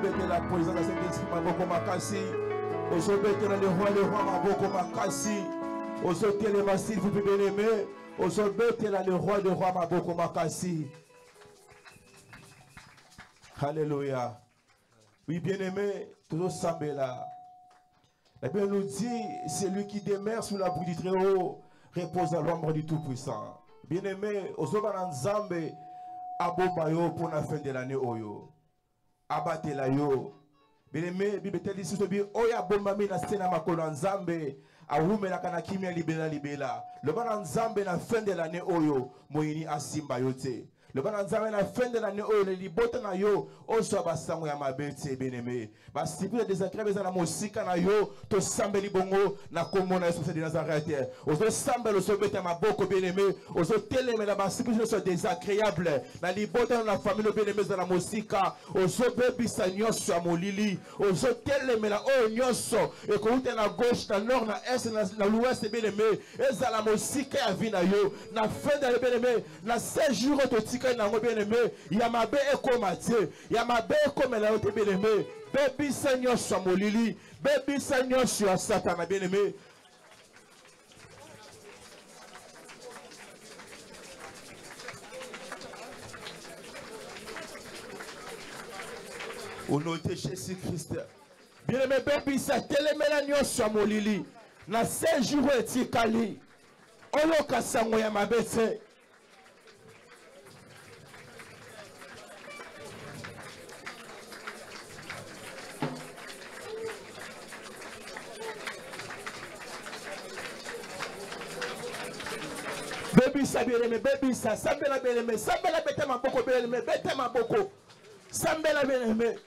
bien-aimé, la présence de Saint-Esprit, Maboko Makasi, Ozobete le roi Maboko Makasi, Ozobete le massif, vous bien-aimé, Ozobete le roi Maboko Makasi. Alléluia. Oui, bien-aimé, toujours Sambela. La Bible nous dit, celui qui demeure sous l'abri du Très-Haut repose à l'ombre du Tout-Puissant. Bien-aimé, Ozobana Nzambe, Abobayo pour la fin de l'année Oyo. Abatela yo. Bien-aimé, Bible te dit, si tu dis, Oya Bombami na stena makolo Nzambe, Awume la kana kimia libela. Le ban Nzambe na fin de l'année Oyo, Moini Asimba yote. Le ban Nzambe na fin de l'année Oyo, le libota na yo, Oso basango ya mabete, bien-aimé. Si vous êtes désagréable, vous avez musika na yo, to sambe libongo, na komo na Yesu de Nazareth. Oso sambe lo sobete maboko, bien-aimé. Oso teleme la basi, si vous êtes désagréable, na libota na famille, bien-aimé, dans la musika. Oso bebi sa nyoso ya molili. Oso teleme la o nyoso. Et quand vous êtes na gauche, na nord, na est, na l'ouest, bien-aimé. Et za la musika ya vina yo. Na fin de bien-aimé, na 16 jours, to tika na mo bien-aimé. Yamabe eko matie. Yamabe eko mela yo te bien-aimé. Baby Seigneur soit molili, baby Seigneur soit Satan, bien-aimé. Au nom de Jésus-Christ. Bien-aimé, baby Satan, soit molili. Na 16 jours et tikali. Olo kasango ya mabete. Baby sa bien-aimé, baby sa, sambela bien-aimé, sambela bete ma boko bien-aimé, bete ma boko, sambela bien-aimé.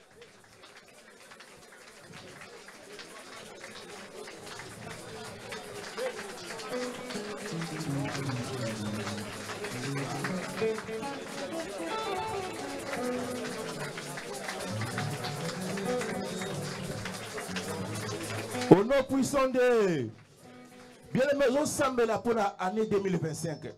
Au nom puissant de bien-aimé, on sambela pour l'année 2025.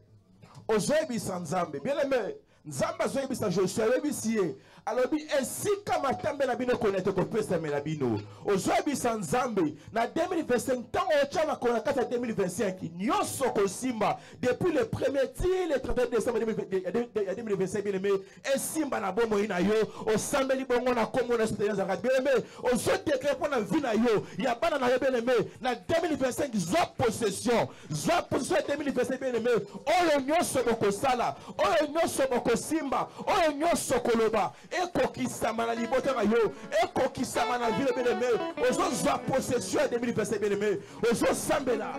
Aujourd'hui, Sanzambe, bien-aimé, Nzamba zoyebisa Joshua yebisiye. Alors bi ainsi comme atambe na bino connaître ko pesa mela bino. Ozoyebisa Nzambe na 2025 tant o tchama ko na 2025 nyonso ko simba depuis le premier tir le 31 décembre 2025 bien aimé et simba na bomo ina yo o sambeli bongo na komo na soutenir za bien aimé ozo décret pour na vie na yo ya bana na yo bien aimé na 2025 zo possession 2025 bien aimé oyo nyonso boko sala oyo nyonso boko simba oyo nyonso koloba ekokisama na libota na yo ekokisama na ville bien aimé ozo zo possession 2025 bien aimé ozo sambela.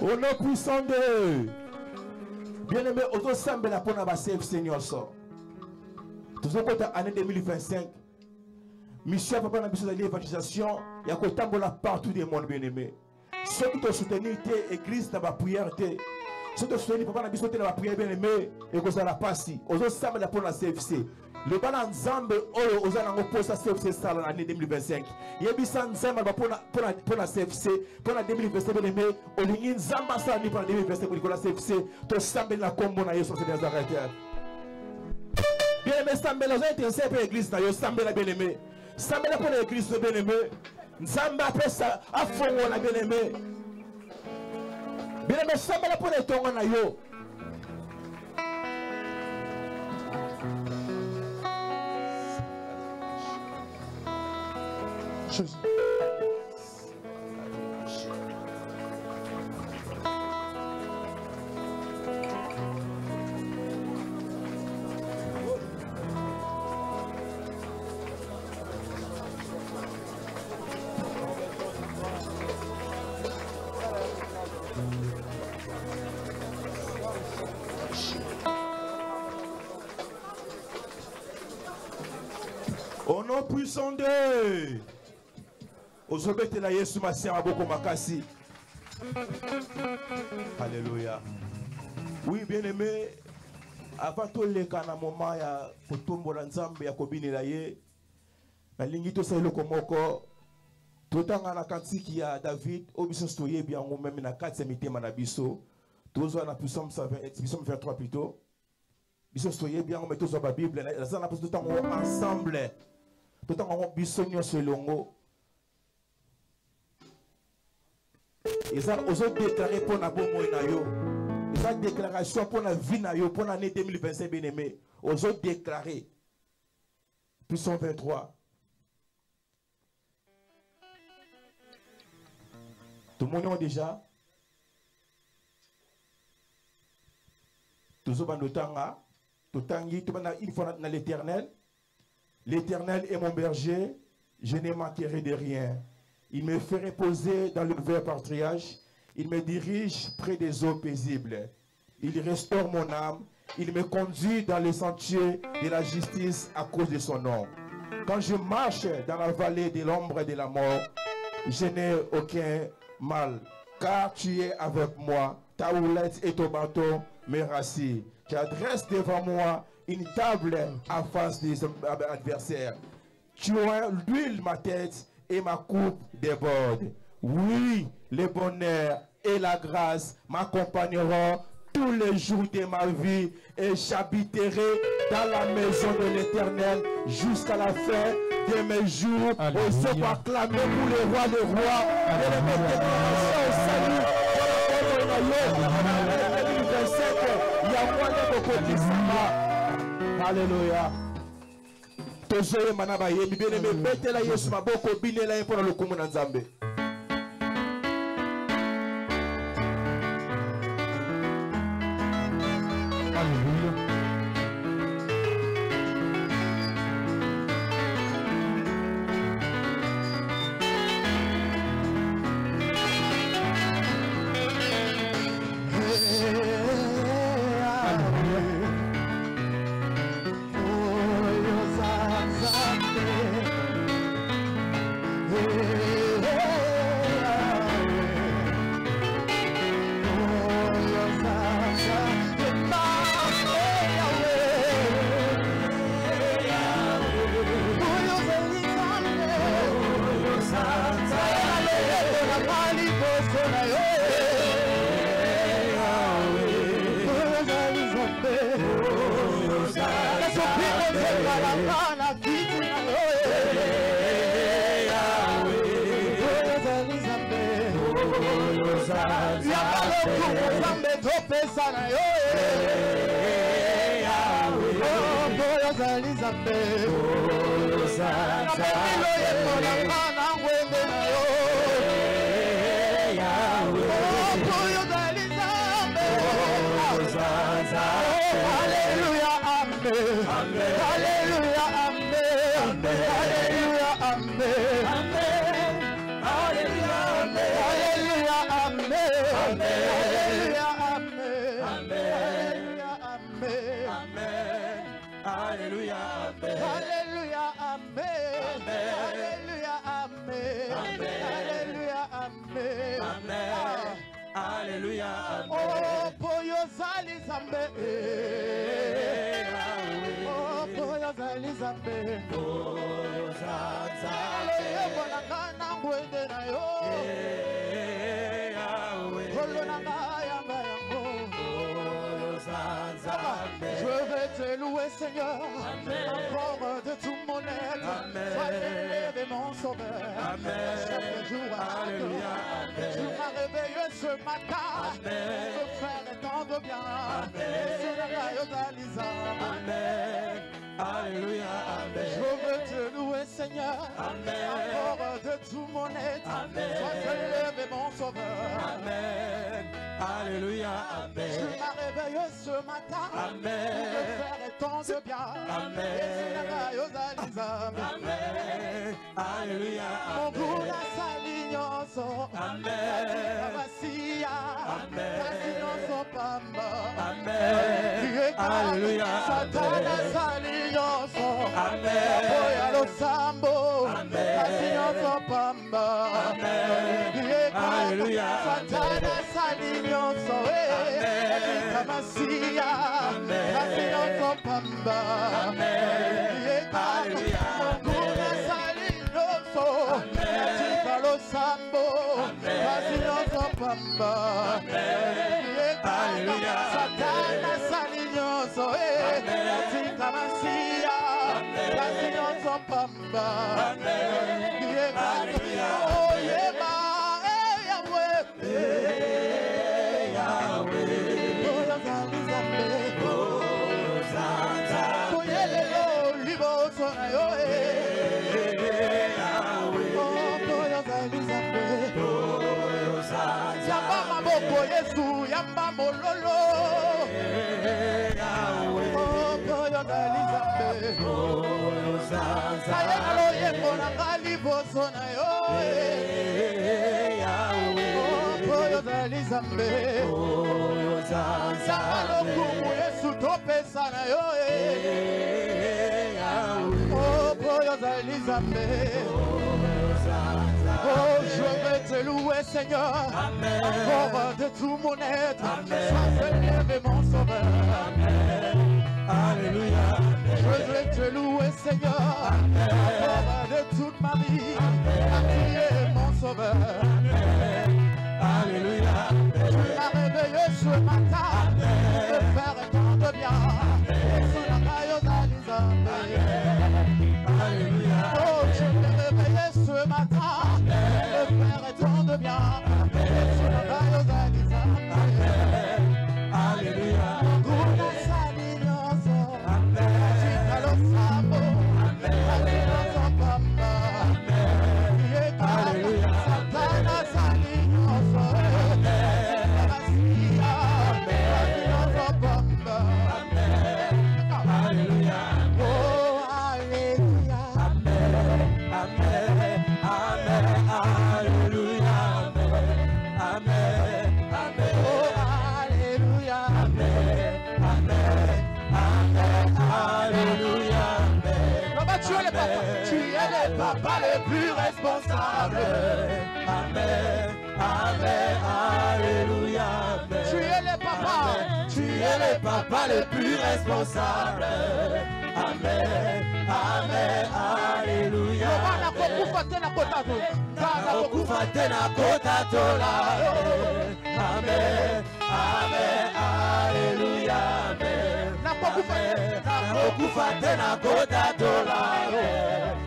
Au nom puissant de bien-aimé, auto sambela pour na ba save Seigneur so. Tous au côté année 2025. Mission papa na biso de l'évangélisation, ya ko tambola partout des monde bien-aimé. Ceux qui te soutenir te église na ba prière te. Ceux qui te soutenir papa na biso te na ba prière bien-aimé et ko ça la passi. Auto sambela pour na CFC. Le bana nzambe oyo ozana ngo posa CFC sala l'année 2025. Yebisa nzambe ba pour na CFC pour na 2025 bien-aimé olingi nzamba sala ni pour 2025 pour la CFC to sambe na kombo na Yesu de Nazareth. Bien-aimé sambe la intéressé pour l'église na yo sambe la bien-aimé. Sambe la pour l'église bien-aimé. Nzambe après ça a fongo na bien-aimé. Bien-aimé sambe la pour les tonga na yo. Au nom puissant de Ozobete la Yesu Masia Maboko Makasi. Alléluia. Oui, bien aimé, avant tout le cas na moment ya kotombo la nzambe ya kobini la ye, na lingito sa iloko moko, totanga na kantiki ya David, obiso stoye bien ou même na 4 mitema na biso, tozo na Psaume 23 plutôt, biso stoye bien ou mais tozo ba Bible, la ça na tout temps ensemble. Tout le temps, bisogno selongo. Et ça, aux autres déclaré pour la bonne moyen. Et ça, déclaration pour la vie na yo, pour l'année 2025 bien aimé. Aux autres déclaré. Psaume 23. Tout le monde a déjà. Tout le monde a une fois dans l'éternel. L'Éternel est mon berger, je ne manquerai de rien. Il me fait reposer dans le vert pâturage, il me dirige près des eaux paisibles. Il restaure mon âme, il me conduit dans les sentiers de la justice à cause de son nom. Quand je marche dans la vallée de l'ombre de la mort, je n'ai aucun mal, car tu es avec moi, ta houlette et ton bâton me rassurent. Tu adresses devant moi une table en face des adversaires. Tu as l'huile ma tête et ma coupe déborde. Oui, le bonheur et la grâce m'accompagneront tous les jours de ma vie et j'habiterai dans la maison de l'Éternel jusqu'à la fin de mes jours. On se proclamer pour les rois des rois et les déclarations au salut pour la bonne 2027. Il y a moyen de côté ça. Alléluia. Tozoye manaba yebi bien aimé betela Yesu maboko binela ye pour le kumu na Nzambe. Alléluia. Je vais te louer, Seigneur, encore de tout mon être. Sois élevé, mon sauveur. Chaque jour, alléluia. Tu m'as réveillé ce matin pour me faire tant de bien. Amen. Alléluia. Je veux te louer, Seigneur, encore de tout mon être. Sois élevé, mon sauveur. Amen. Alléluia. Tu m'as réveillé ce matin pour me faire tant de bien. Amen. Alléluia. Mon goût la salignoso. Amen. Amen. Alléluia. Satana salignoso. Amen. Boya lo sambo. Salignoso pamba. Alléluia. Satana salignoso. Kamasia. Salignoso pamba. Alléluia. Lo sambo, Salignoso pamba, Alléluia. Satana salignoso, Tikamasia, Salignoso pamba, Alléluia. Oh Yema, Yahweh, Yahweh, oh Yahweh, oh Zaza, oh Yelelo, Libo Sonayo, Yesu yamba mololo oh boyo dalizambe oh zaza sayalo yemona ngali bosona yo oh boyo dalizambe oh zaza sayalo kumu Yesu topesa na yo oh boyo dalizambe oh, je vais te louer, Seigneur, encore de tout mon être. Sois élevé, mon sauveur. Alléluia. Je vais te louer, Seigneur, encore de toute ma vie. Tu es mon sauveur. Alléluia. Tu m'as réveillé ce matin, me faire tant de bien. Sous la maillot Alléluia. oh, tu m'as réveillé ce matin, me faire tant de bien. Sous la maillot Alléluia. Guna salignoso, Chicalo sambo, salignoso pamba, Alléluia. Satana salignoso, Chicamasia, salignoso pamba, Alléluia. oh alléluia, Amen. Amen. Amen. Alléluia. Amen. Amen. oh alléluia, Alléluia. Là-bas, tu es le papa, tu es le papa le plus responsable. Amen. Amen. Alléluia. Tu es le papa, Tu es le papa le plus responsable. Amen. Amen. Alléluia. nakokufa te na kota to. nakokufa te na kota tola. Amen, amen, alléluia, amen. Nakokufa te na kota tola.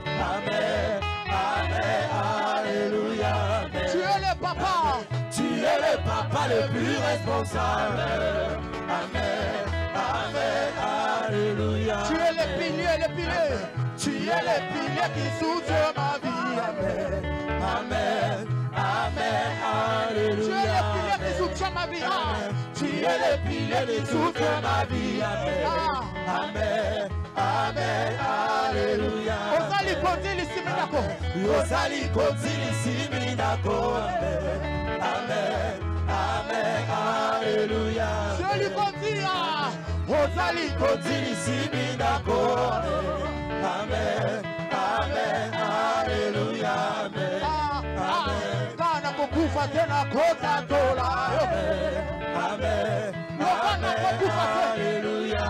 Amen, amen, alléluia, amen. Tu es le papa. Tu es le papa le plus responsable. Amen, amen, alléluia. Tu es le pilier. Tu es le pilier qui soutient ma vie. Amen, amen, amen, alléluia. Tu es le pilier qui soutient ma vie. Tu es le pilier qui soutient ma vie. Amen, amen, alléluia. Ozali kondili siminako. Ozali kondili siminako. Amen, amen, alléluia. Je lui condis, Ozali kondili siminako. Amen, amen, alléluia. Amen, amen. Kana kokufa tena kota dola. Amen, amen, alléluia.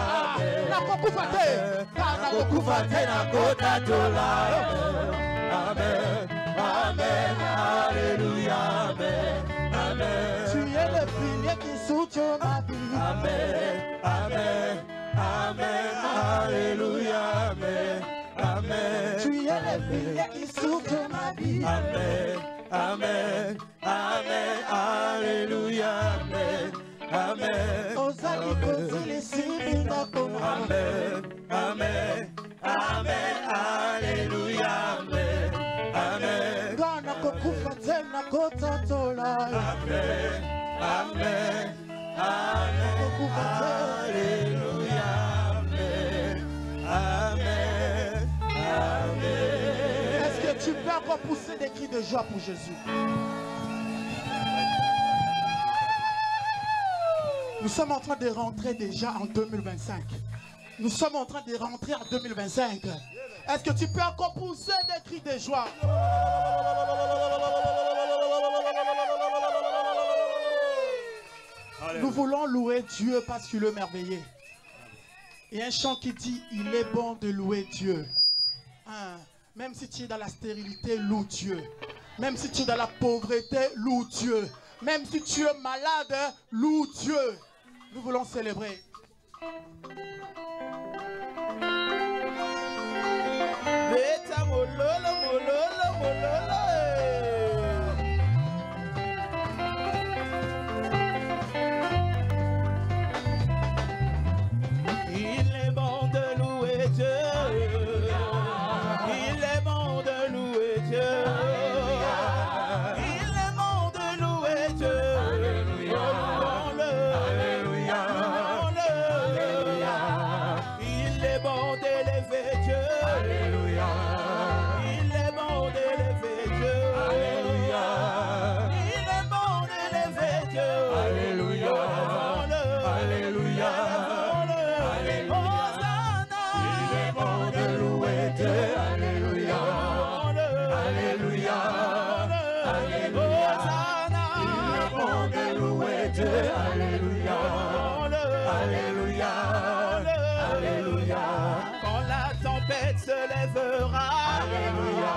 Nakokufa te. Kana kokufa te na kota dola. Amen, amen, alléluia. Amen. Tu es le pilier qui soutient ma vie. Amen, amen, amen, alléluia. Amen, amen. Tu es le pilier qui soutient ma vie. Amen, amen, amen, alléluia. Amen, amen. Ozali kondili siminako. Amen, amen, amen, alléluia. Amen, amen. Kana kokufa tena kota dola. Amen, amen, amen, alléluia. Amen, amen, amen. Est-ce que tu peux encore pousser des cris de joie pour Jésus? Nous sommes en train de rentrer déjà en 2025. Nous sommes en train de rentrer en 2025. Est-ce que tu peux encore pousser des cris de joie? Nous voulons louer Dieu parce qu'il est merveilleux. Il y a un chant qui dit « Il est bon de louer Dieu ». Même si tu es dans la stérilité, loue Dieu. Même si tu es dans la pauvreté, loue Dieu. Même si tu es malade, loue Dieu. Nous voulons célébrer. Il est bon de louer Dieu. Il est bon de louer Dieu. Il est bon de louer Dieu. Il est bon d'élever Dieu. Il est bon d'élever Dieu. Il est bon d'élever Dieu. Alléluia. Alléluia. Il est bon de louer Dieu. Alléluia. Alléluia. Alléluia. Il est bon de louer Dieu. Alléluia. Alléluia. Alléluia. Quand la tempête se lèvera. Alléluia.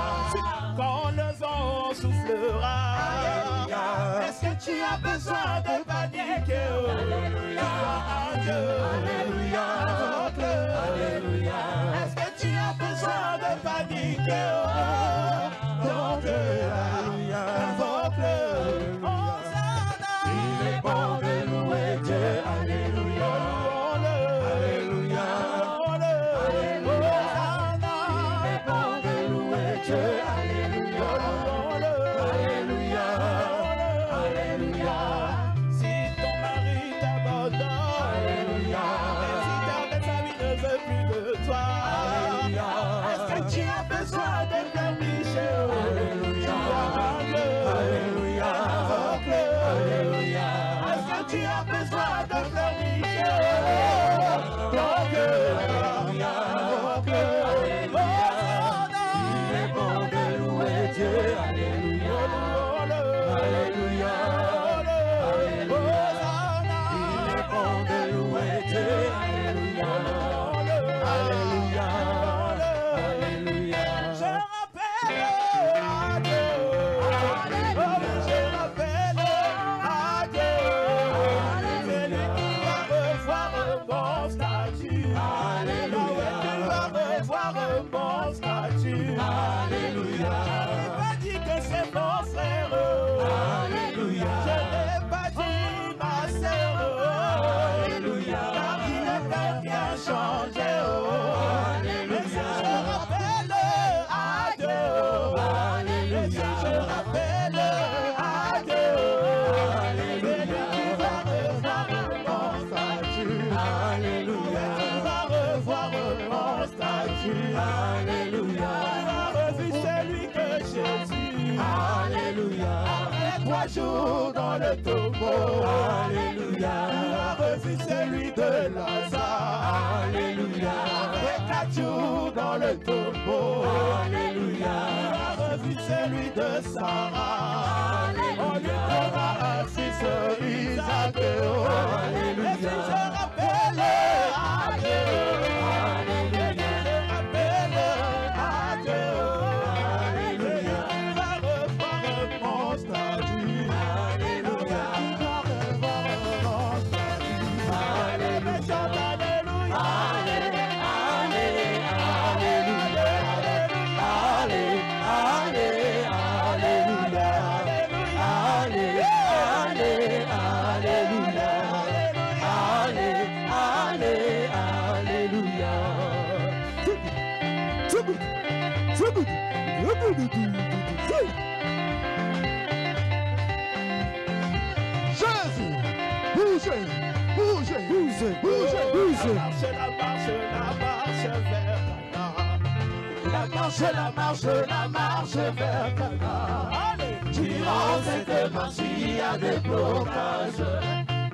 Quand le vent soufflera. Alléluia. Est-ce que tu as besoin de paniquer? Alléluia. Tu as un Dieu. Alléluia. Alléluia. Est-ce que tu as besoin de paniquer? Donc, alléluia. Invoque-le. Il est bon de louer Dieu. Alléluia. Alléluia. Alléluia. Il est bon de louer Dieu. Alléluia. Alléluia. Alléluia. Si ton mari t'abandonne. Alléluia. Et si ta belle famille ne veut plus de toi. Alléluia. Est-ce que tu as besoin de pleurnicher? Alléluia. jours dans le tombeau. Alléluia. Tu as revu celui de Lazare. Alléluia. Après 4 jours dans le tombeau. Alléluia. Tu as revu celui de Sarah. Alléluia. On lui donnera un fils Isaac. Alléluia. Et si je rappelle à Dieu. Alléluia. Je rappelle à Dieu. Alléluia. Tu vas revoir mon statut. Alléluia. Tu vas revoir mon statut. Alléluia. Chante Alléluia. Jésus, bougez, bougez, bougez, bougez, bougez. La marche vers Cana. La marche vers Cana. Durant cette marche, il y a des blocages.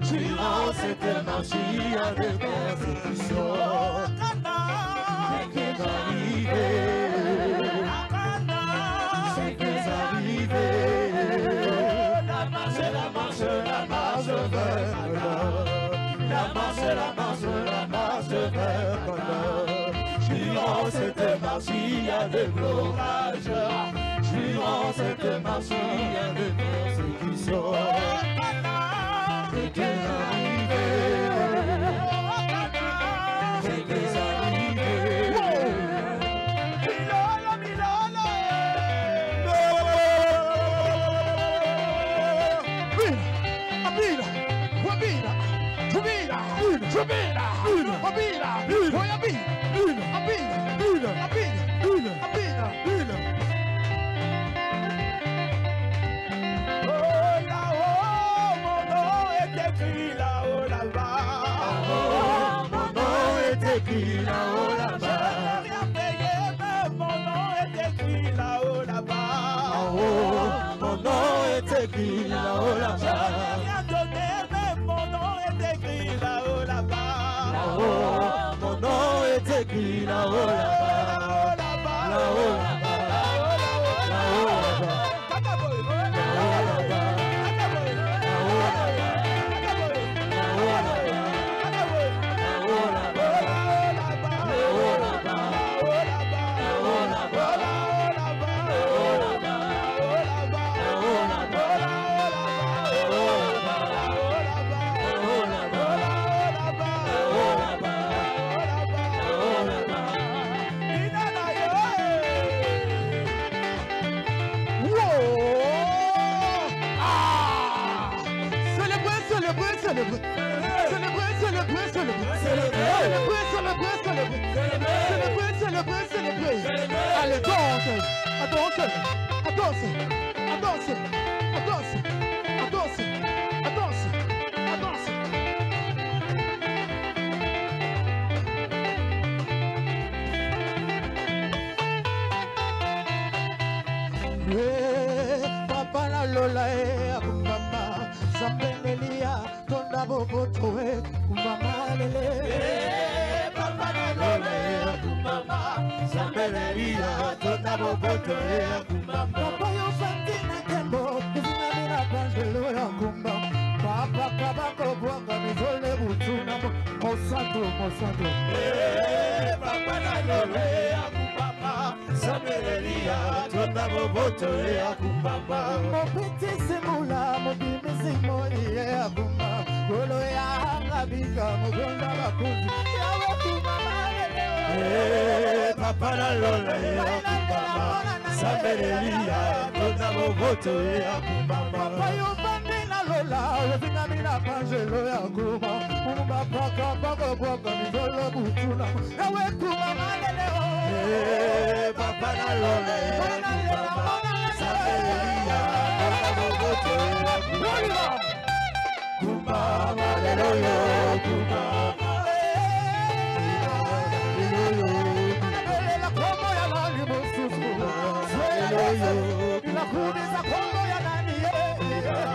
Durant cette marche, il y a des persécutions. C'est que j'arrivais. C'est que j'arrivais. La marche vers Cana. La marche vers Cana. Durant cette marche, il y a des blocages. Durant cette marche, il y a des persécutions. C'est que j'arrivais. C'est que j'arrivais. Écrit là-haut là-bas. Je n'ai rien payé, mais mon nom est écrit là-haut là-bas. Oh, mon nom est écrit là-haut là-bas. Je n'ai rien donné, mais mon nom est écrit là-haut là-bas. Oh, mon nom est écrit là-haut là-bas. Là-haut là-bas. Allez, danse, danse, danse, danse, danse, danse, danse, danse. Papa la lola e mama, sambelia, tonda bobo toe, mama lele. Papa la lola e mama, sambelia, tonda bobo toe, mama. Papa yo santina kembo, zinamira panjelo ya kumba. Papa kabako bwanga mizole butuna, mosanto, mosanto. Papa la lola e mama, sambelia, tonda bobo toe, mama. Mo petit simula, mo bimisi mo iye akuma. Golo ya ngabika, mo gonda bakuzi. Yawe kumama lele. Papa la lola e mama, sambelia, tonda bobo toe, mama. Papa yo bandina lola, zinamira panjelo ya kuma. Umba paka bako bwanga mizole butuna. Yawe kumama lele. Papa la lola e mama, sambelia, tonda bobo toe, mama. Kumama lelo yo, kumama. La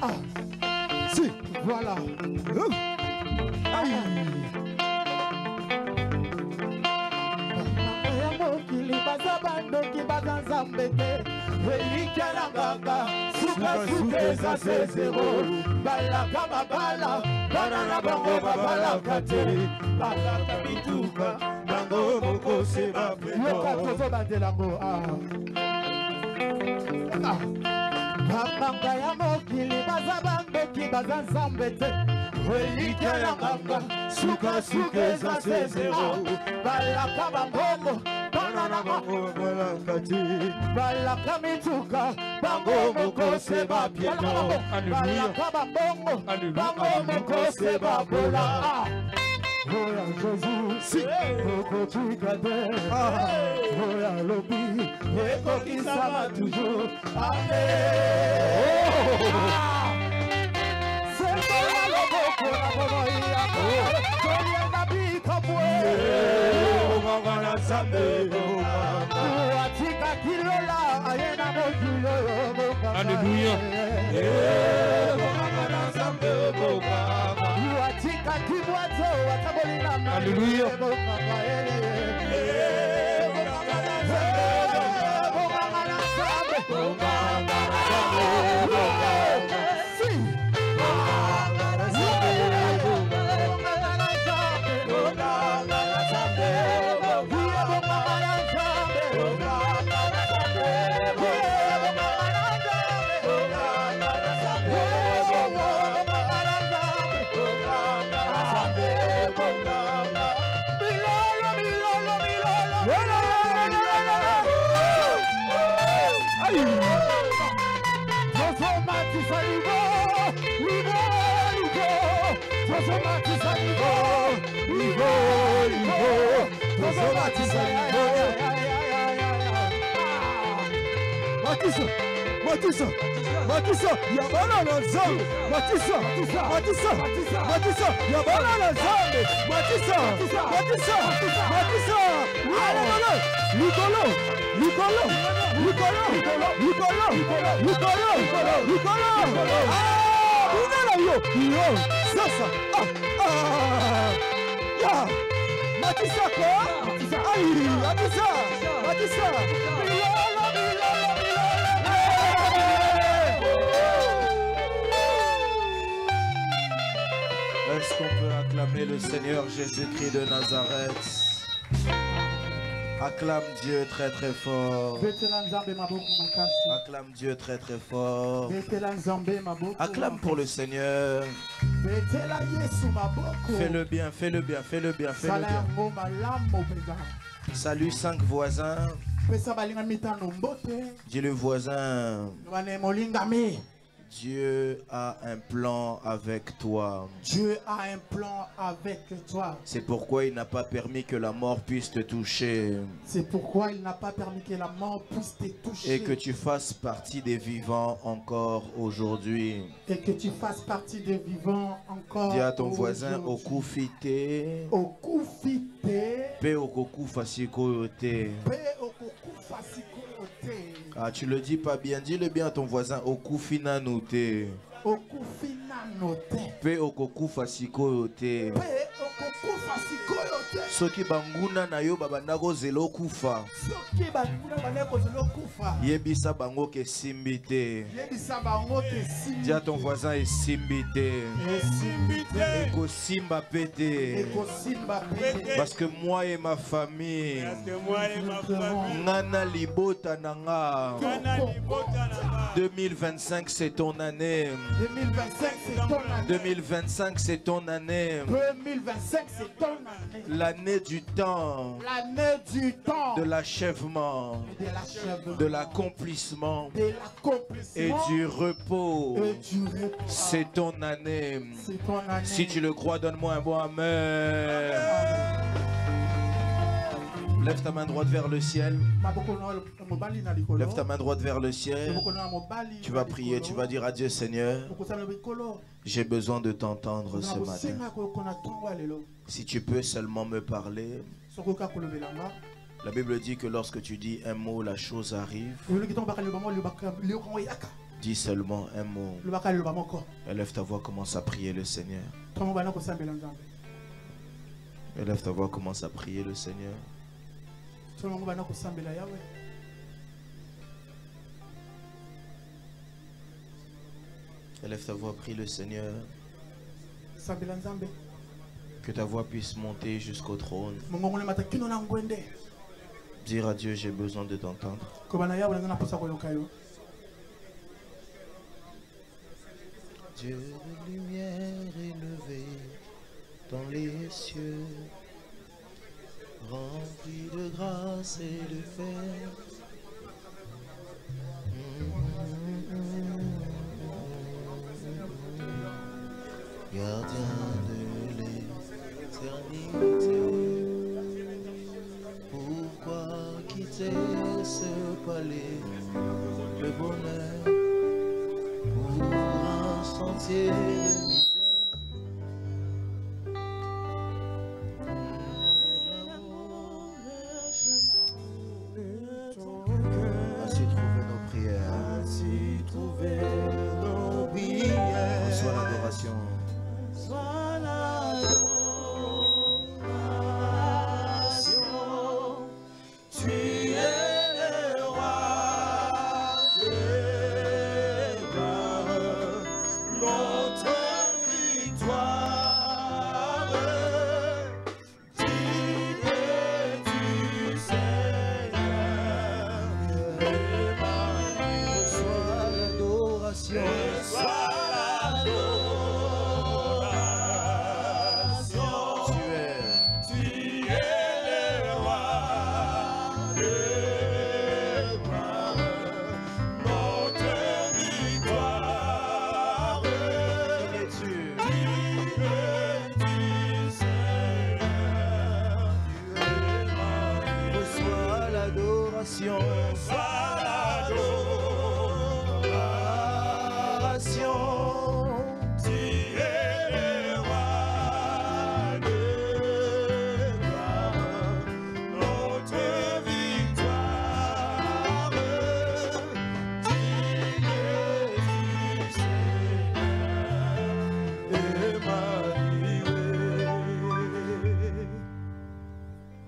Ah, si, voilà. Bamanga ya mokili baza bamboki baza nzambe te relikia ya nganga suka eza sezero balaka bambongo bana na bango balaka te balaka mituka bango moko se bapieno balaka bambongo bango moko se babola. Oya Jésus, si oko tukade, oya lobi, eko kisama toujours, amen. C'est pas la boko na bono iya, toye na bi kabwe. Oga na sambe, atika kilola, ayena mokilo yoboka. Alléluia. Oga na sambe boka. Atika kibwato, atabolina. Alléluia. Matissa, yabana na zambe. Matissa, yabana na zambe. Matissa. Yo, sasa. Ya. Matissa quoi? Aïe, Matissa. Est-ce qu'on peut acclamer le Seigneur Jésus-Christ de Nazareth? Acclame Dieu très très fort. Acclame Dieu très très fort. Acclame pour le Seigneur. Fais-le bien. Salue 5 voisins. Dis le voisin. Dieu a un plan avec toi. Dieu a un plan avec toi. C'est pourquoi il n'a pas permis que la mort puisse te toucher. C'est pourquoi il n'a pas permis que la mort puisse te toucher. Et que tu fasses partie des vivants encore aujourd'hui. Et que tu fasses partie des vivants encore. Dis à ton voisin okufite. Okufite. Pe okoku fasikoyote. Pe okoku fasikoyote. Ah, tu le dis pas bien. Dis-le bien à ton voisin. Okufina note. Okufina note. Pe okoku fasikoyote. Pe okoku fasikoyote. Soki banguna na yo babandako zelo kufa. Soki banguna bandako zelo kufa. Yebisa bango ke simbite. Yebisa bango ke simbite. Dis à ton voisin et simbite. Et simbite. Ekosimba Pété. Parce que moi et ma famille, Nana Libota Nanga, 2025 c'est ton année. 2025 c'est ton année. 2025 c'est ton année. L'année du temps. L'année du temps. De l'achèvement. De l'accomplissement. Et du repos. C'est ton année. Si tu le crois, donne-moi un bon amen. Lève ta main droite vers le ciel. Lève ta main droite vers le ciel. Tu vas prier, tu vas dire à Dieu, Seigneur, j'ai besoin de t'entendre ce matin. Si tu peux seulement me parler. La Bible dit que lorsque tu dis un mot, la chose arrive. Dis seulement un mot. Élève ta voix, commence à prier le Seigneur. Élève ta voix, commence à prier le Seigneur. Élève ta voix, prie le Seigneur. Que ta voix puisse monter jusqu'au trône. Dire à Dieu, j'ai besoin de t'entendre. Dieu de lumière élevé dans les cieux, rempli de grâce et de fer. Gardien de l'éternité, pourquoi quitter ce palais, le bonheur pour un sentier de misère? Ainsi trouver nos prières, ainsi trouver nos prières. Reçois l'adoration.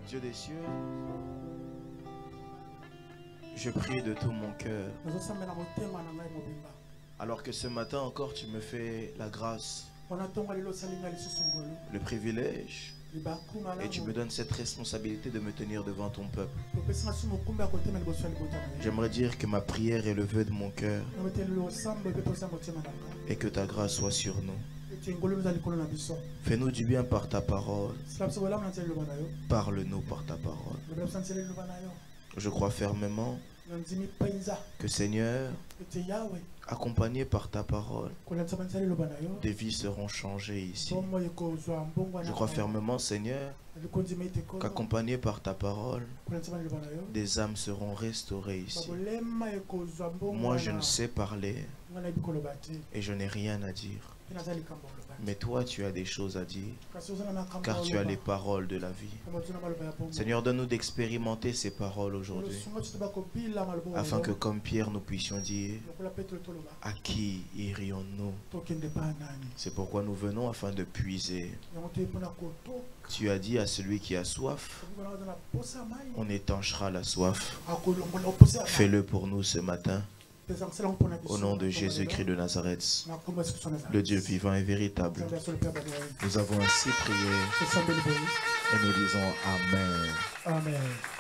Dieu des cieux, je prie de tout mon cœur. Alors que ce matin encore tu me fais la grâce, le privilège, et tu me donnes cette responsabilité de me tenir devant ton peuple. J'aimerais dire que ma prière est le vœu de mon cœur et que ta grâce soit sur nous. Fais-nous du bien par ta parole. Parle-nous par ta parole. Je crois fermement que Seigneur, accompagné par ta parole, des vies seront changées ici. Je crois fermement, Seigneur, qu'accompagné par ta parole, des âmes seront restaurées ici. Moi, je ne sais parler et je n'ai rien à dire. Mais toi, tu as des choses à dire, car tu as les paroles de la vie. Seigneur, donne-nous d'expérimenter ces paroles aujourd'hui, afin que comme Pierre, nous puissions dire, à qui irions-nous? C'est pourquoi nous venons afin de puiser. Tu as dit à celui qui a soif, on étanchera la soif. Fais-le pour nous ce matin. Au nom de Jésus-Christ de Nazareth, le Dieu vivant et véritable, nous avons ainsi prié et nous disons Amen. Amen.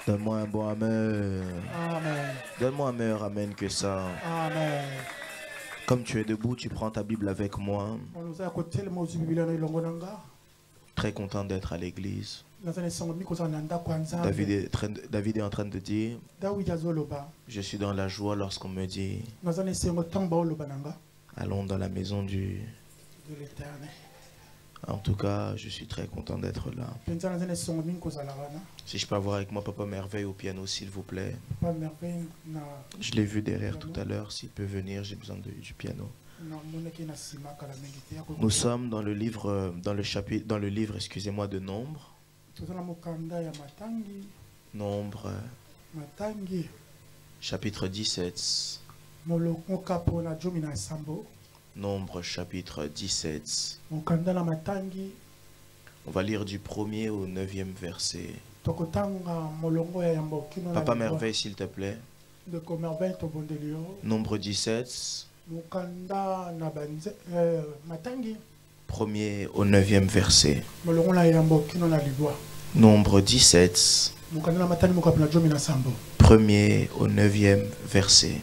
Donne-moi un bon Amen. Amen. Donne-moi un meilleur Amen que ça. Amen. Comme tu es debout, tu prends ta Bible avec moi. Très content d'être à l'église. David est en train de dire, je suis dans la joie lorsqu'on me dit, allons dans la maison de l'Éternel. En tout cas, je suis très content d'être là. Si je peux avoir avec moi Papa Merveille au piano, s'il vous plaît. Je l'ai vu derrière tout à l'heure. S'il peut venir, j'ai besoin du piano. Nous sommes dans le livre, excusez-moi, de Nombre. Nombre, chapitre 17. Nombre, chapitre 17. On va lire du 1er au 9e verset. Papa Merveille, s'il te plaît. Nombre 17. 1er au 9e verset. Nombre 17. 1er au 9e verset.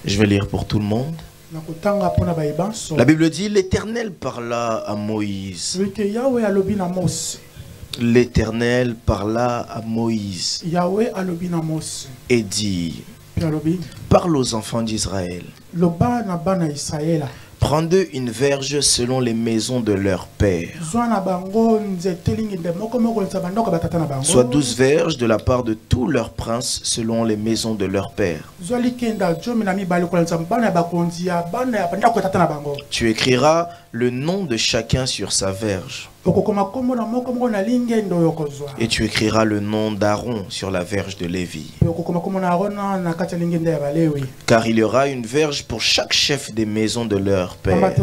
Je vais lire pour tout le monde. La Bible dit, l'Éternel parla à Moïse. L'Éternel parla à Moïse et dit, parle aux enfants d'Israël. Prends d'eux une verge selon les maisons de leur père. Soit 12 verges de la part de tous leurs princes selon les maisons de leur père. Tu écriras le nom de chacun sur sa verge. Et tu écriras le nom d'Aaron sur la verge de Lévi. Car il y aura une verge pour chaque chef des maisons de leur père.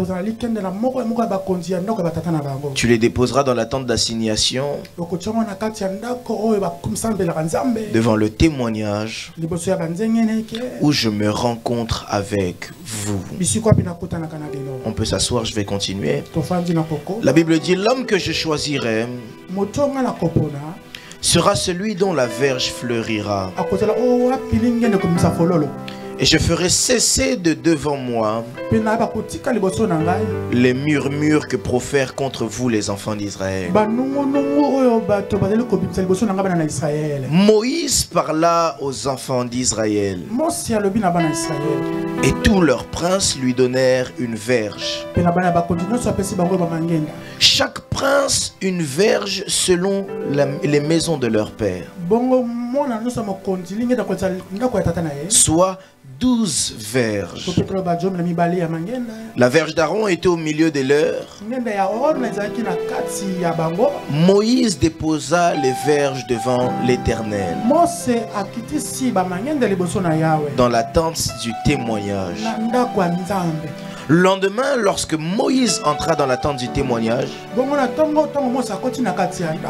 Tu les déposeras dans la tente d'assignation devant le témoignage où je me rencontre avec vous. On peut s'asseoir, je vais continuer. La Bible dit, l'homme que je choisirai sera celui dont la verge fleurira. Et je ferai cesser de devant moi les murmures que profèrent contre vous les enfants d'Israël. Moïse parla aux enfants d'Israël. Et tous leurs princes lui donnèrent une verge. Chaque prince une verge selon les maisons de leur père. Soit 12 verges. La verge d'Aaron était au milieu des leurs. Moïse déposa les verges devant l'Éternel dans la tente du témoignage. Le lendemain, lorsque Moïse entra dans la tente du témoignage,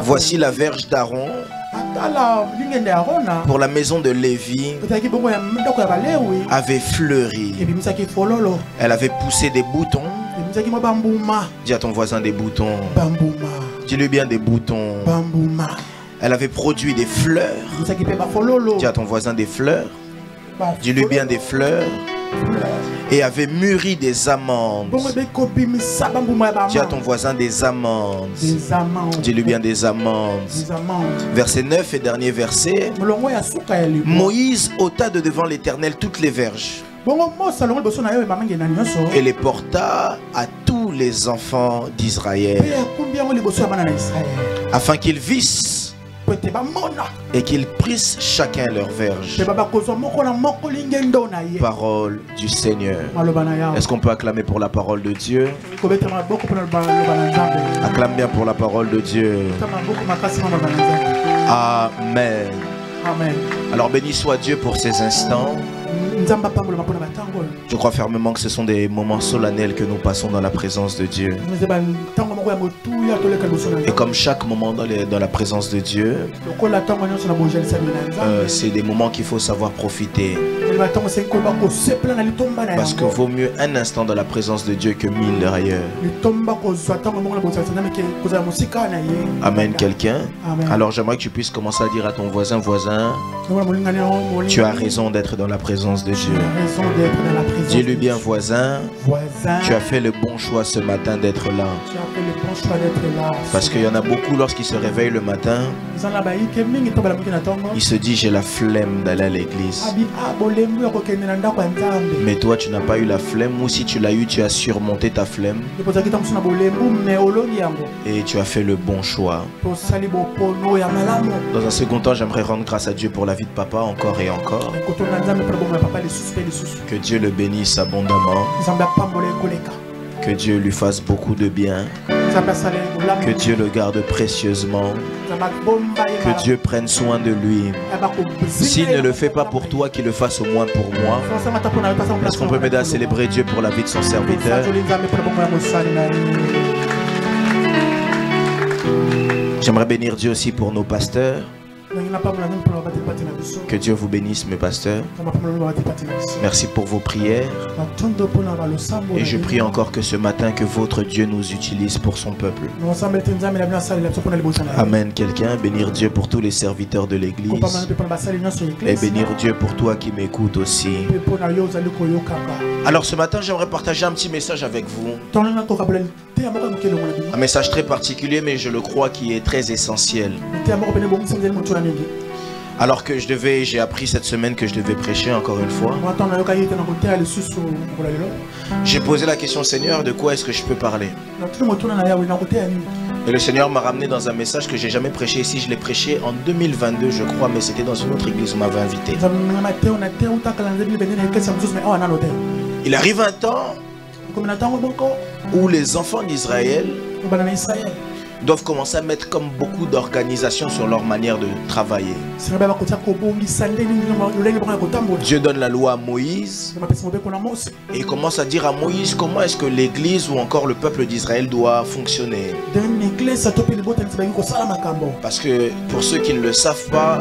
voici la verge d'Aaron pour la maison de Lévi avait fleuri. Elle avait poussé des boutons. Dis à ton voisin des boutons. Dis-lui bien des boutons. Elle avait produit des fleurs. Dis à ton voisin des fleurs. Dis-lui bien des fleurs. Et avait mûri des amandes. Dis à ton voisin des amandes. Dis-lui bien des amandes. Verset 9 et dernier verset. Moïse ôta de devant l'Éternel toutes les verges et les porta à tous les enfants d'Israël, afin qu'ils vissent et qu'ils prissent chacun leur verge. Parole du Seigneur. Est-ce qu'on peut acclamer pour la parole de Dieu? Acclame bien pour la parole de Dieu. Amen. Amen. Alors béni soit Dieu pour ces instants. Je crois fermement que ce sont des moments solennels que nous passons dans la présence de Dieu. Et comme chaque moment dans la présence de Dieu, c'est des moments qu'il faut savoir profiter. Parce que vaut mieux un instant dans la présence de Dieu que 1000 ailleurs. Amen, quelqu'un. Alors j'aimerais que tu puisses commencer à dire à ton voisin, tu as raison d'être dans la présence de Dieu. Dis-lui bien, voisin, tu as fait le bon choix ce matin d'être là. Parce qu'il y en a beaucoup, lorsqu'ils se réveillent le matin, ils se disent j'ai la flemme d'aller à l'église. Mais toi tu n'as pas eu la flemme, ou si tu l'as eu, tu as surmonté ta flemme et tu as fait le bon choix. Dans un second temps, j'aimerais rendre grâce à Dieu pour la vie de papa encore et encore. Que Dieu le bénisse abondamment. Que Dieu lui fasse beaucoup de bien. Que Dieu le garde précieusement. Que Dieu prenne soin de lui. S'il ne le fait pas pour toi, qu'il le fasse au moins pour moi. Est-ce qu'on peut m'aider à célébrer Dieu pour la vie de son serviteur? J'aimerais bénir Dieu aussi pour nos pasteurs. Que Dieu vous bénisse, mes pasteurs. Merci pour vos prières. Et je prie encore que ce matin, que votre Dieu nous utilise pour son peuple. Amen. Quelqu'un, bénir Dieu pour tous les serviteurs de l'église. Et bénir Dieu pour toi qui m'écoutes aussi. Alors ce matin, j'aimerais partager un petit message avec vous. Un message très particulier, mais je le crois qui est très essentiel. Alors que j'ai appris cette semaine que je devais prêcher encore une fois. J'ai posé la question, Seigneur, de quoi est-ce que je peux parler? Et le Seigneur m'a ramené dans un message que j'ai jamais prêché ici. Je l'ai prêché en 2022, je crois, mais c'était dans une autre église où on m'avait invité. Il arrive un temps où les enfants d'Israël doivent commencer à mettre comme beaucoup d'organisations sur leur manière de travailler. Dieu donne la loi à Moïse et il commence à dire à Moïse comment est-ce que l'église ou encore le peuple d'Israël doit fonctionner. Parce que pour ceux qui ne le savent pas,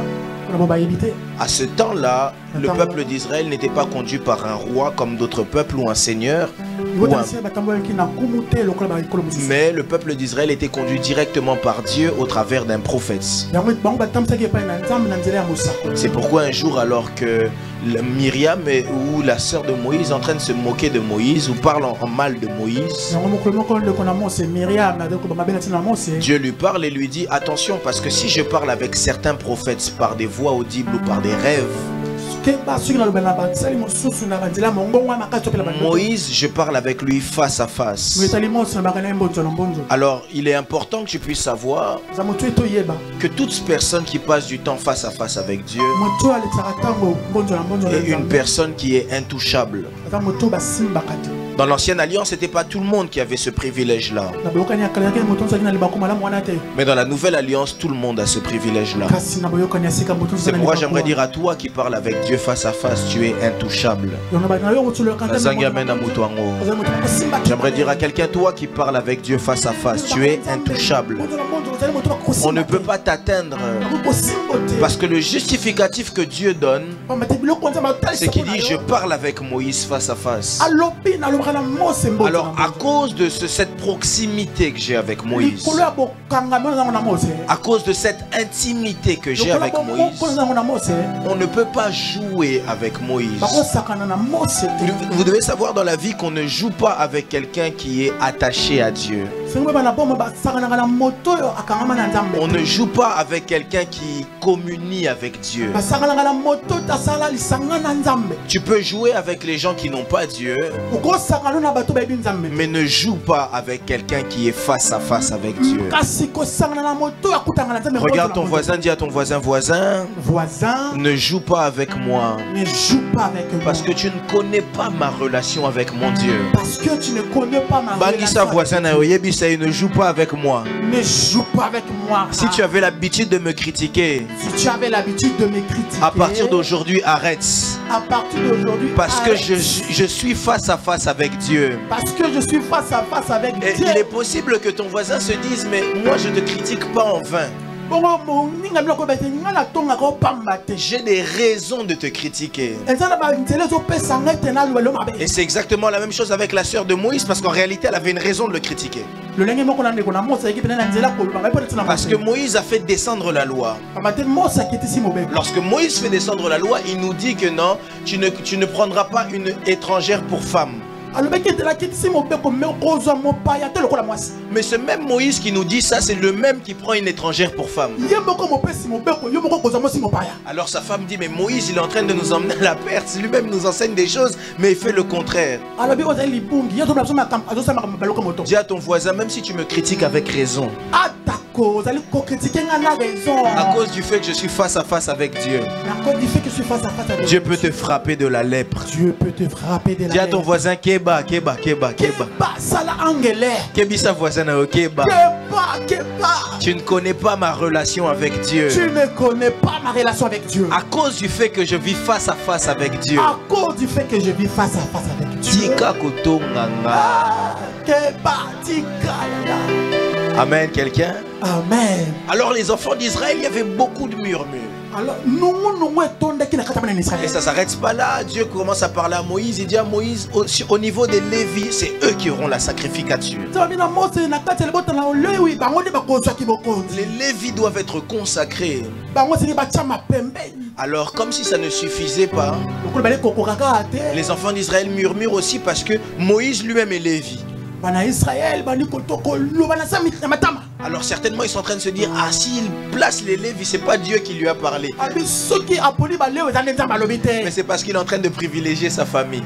à ce temps-là, le peuple d'Israël n'était pas conduit par un roi comme d'autres peuples ou un seigneur. Mais le peuple d'Israël était conduit directement par Dieu au travers d'un prophète. C'est pourquoi un jour, alors que Myriam ou la sœur de Moïse est en train de se moquer de Moïse ou parle en mal de Moïse, Dieu lui parle et lui dit attention, parce que si je parle avec certains prophètes par des voix audibles ou par des rêves, Moïse, je parle avec lui face à face. Alors, il est important que tu puisses savoir que toute personne qui passe du temps face à face avec Dieu est une personne qui est intouchable. Dans l'ancienne alliance, ce n'était pas tout le monde qui avait ce privilège-là. Mais dans la nouvelle alliance, tout le monde a ce privilège-là. C'est pourquoi j'aimerais dire à toi qui parles avec Dieu face à face, tu es intouchable. J'aimerais dire à quelqu'un, toi qui parles avec Dieu face à face, tu es intouchable. On ne peut pas t'atteindre. Parce que le justificatif que Dieu donne, c'est qu'il dit, je parle avec Moïse face à face. Alors à cause de cette proximité que j'ai avec Moïse, à cause de cette intimité que j'ai avec Moïse, on ne peut pas jouer avec Moïse. Vous devez savoir dans la vie qu'on ne joue pas avec quelqu'un qui est attaché à Dieu. On ne joue pas avec quelqu'un qui communie avec Dieu. Tu peux jouer avec les gens qui n'ont pas Dieu, mais ne joue pas avec quelqu'un qui est face à face avec Dieu. Regarde ton voisin, dis à ton voisin, ne joue pas avec moi. Parce que tu ne connais pas ma relation avec mon Dieu. Parce que tu ne connais pas ma relation. Voisin, conseille, ne joue pas avec moi. Ne joue pas avec moi. Si tu avais l'habitude de me critiquer, si tu avais l'habitude de me critiquer, à partir d'aujourd'hui, arrête. À partir d'aujourd'hui, parce que je suis face à face avec Dieu. Parce que je suis face à face avec et Dieu. Il est possible que ton voisin se dise, mais moi je ne te critique pas en vain. J'ai des raisons de te critiquer. Et c'est exactement la même chose avec la sœur de Moïse, parce qu'en réalité elle avait une raison de le critiquer. Parce que Moïse a fait descendre la loi. Lorsque Moïse fait descendre la loi, il nous dit que non, tu ne prendras pas une étrangère pour femme. Mais ce même Moïse qui nous dit ça, c'est le même qui prend une étrangère pour femme. Alors sa femme dit, mais Moïse il est en train de nous emmener à la perte. Lui-même nous enseigne des choses, mais il fait le contraire. Dis à ton voisin, même si tu me critiques avec raison, à cause du fait que je suis face à face avec Dieu, Dieu peut te frapper de la lèpre. Dis à ton voisin, Keba, Keba, Keba, Keba. Kebisa voisin, Keba. Tu ne connais pas ma relation avec Dieu. Tu ne connais pas ma relation avec Dieu. À cause du fait que je vis face à face avec Dieu. À cause du fait que je vis face à face avec Dieu. Amen, quelqu'un? Amen. Alors les enfants d'Israël, il y avait beaucoup de murmures. Et ça ne s'arrête pas là. Dieu commence à parler à Moïse. Il dit à Moïse, au niveau des Lévis, c'est eux qui auront la sacrificature. Les Lévis doivent être consacrés. Alors comme si ça ne suffisait pas, les enfants d'Israël murmurent aussi parce que Moïse lui-même est Lévi. Alors certainement ils sont en train de se dire, ah, s'il place les Lévis, c'est pas Dieu qui lui a parlé, mais c'est parce qu'il est en train de privilégier sa famille.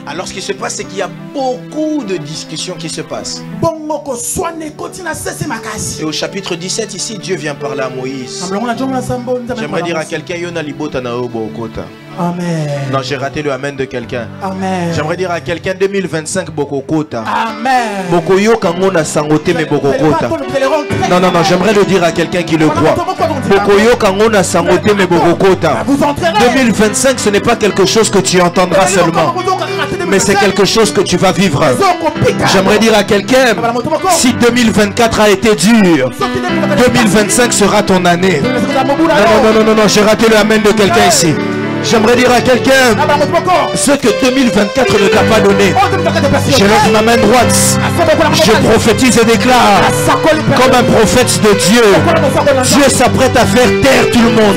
Alors ce qui se passe, c'est qu'il y a beaucoup de discussions qui se passent. Et au chapitre 17 ici, Dieu vient parler à Moïse. J'aimerais dire à quelqu'un, Amen. Non, j'ai raté le amen de quelqu'un. Amen. J'aimerais dire à quelqu'un, 2025 Bokokota. Amen. Bokoyo Kangona Sangote me Bokokota. Non, non, non, j'aimerais le dire à quelqu'un qui le croit. Bokoyo Kangona Sangote me Bokokota. 2025, ce n'est pas quelque chose que tu entendras seulement, mais c'est quelque chose que tu vas vivre. J'aimerais dire à quelqu'un, si 2024 a été dur, 2025 sera ton année. Non, non, non, non, non, j'ai raté le amen de quelqu'un ici. J'aimerais dire à quelqu'un, ce que 2024 ne t'a pas donné, je lève ma main droite, je prophétise et déclare, comme un prophète de Dieu, Dieu s'apprête à faire taire tout le monde.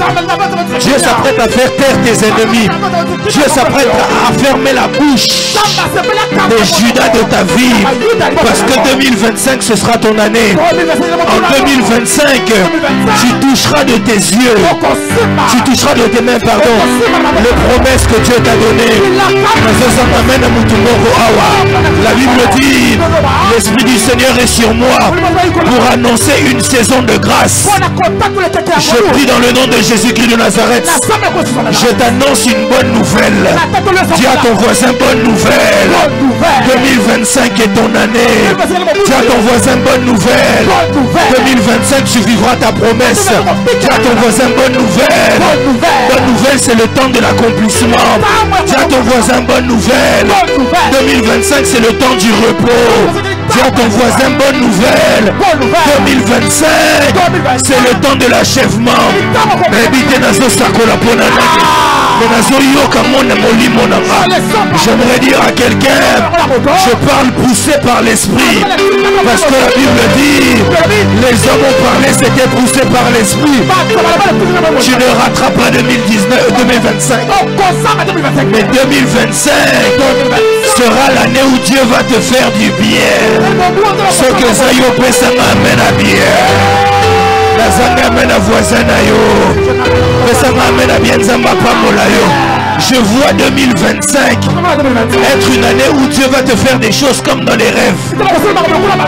Dieu s'apprête à faire taire tes ennemis. Dieu s'apprête à fermer la bouche des Judas de ta vie, parce que 2025 ce sera ton année. En 2025, tu toucheras de tes yeux, tu toucheras de tes mains, pardon, les promesses que Dieu t'a données. La Bible dit, l'Esprit du Seigneur est sur moi pour annoncer une saison de grâce. Je prie dans le nom de Jésus-Christ de Nazareth, je t'annonce une bonne nouvelle. Dis à ton voisin, bonne nouvelle. 2025 est ton année. Dis à ton voisin, bonne nouvelle. 2025 tu vivras ta promesse. Dis à ton voisin, bonne nouvelle. Bonne nouvelle, c'est le temps de l'accomplissement. Dis à ton voisin, bonne nouvelle. 2025 c'est le temps du repos. Dis à ton voisin, bonne nouvelle. 2025 c'est le temps de l'achèvement. J'aimerais dire à quelqu'un, je parle poussé par l'esprit, parce que la Bible dit, les hommes ont parlé, c'était poussé par l'esprit. Tu ne rateras pas 2025, mais 2025 sera l'année où Dieu va te faire du bien. Ce que Zayo Pesama amène à bien. Je vois 2025 être une année où Dieu va te faire des choses comme dans les rêves.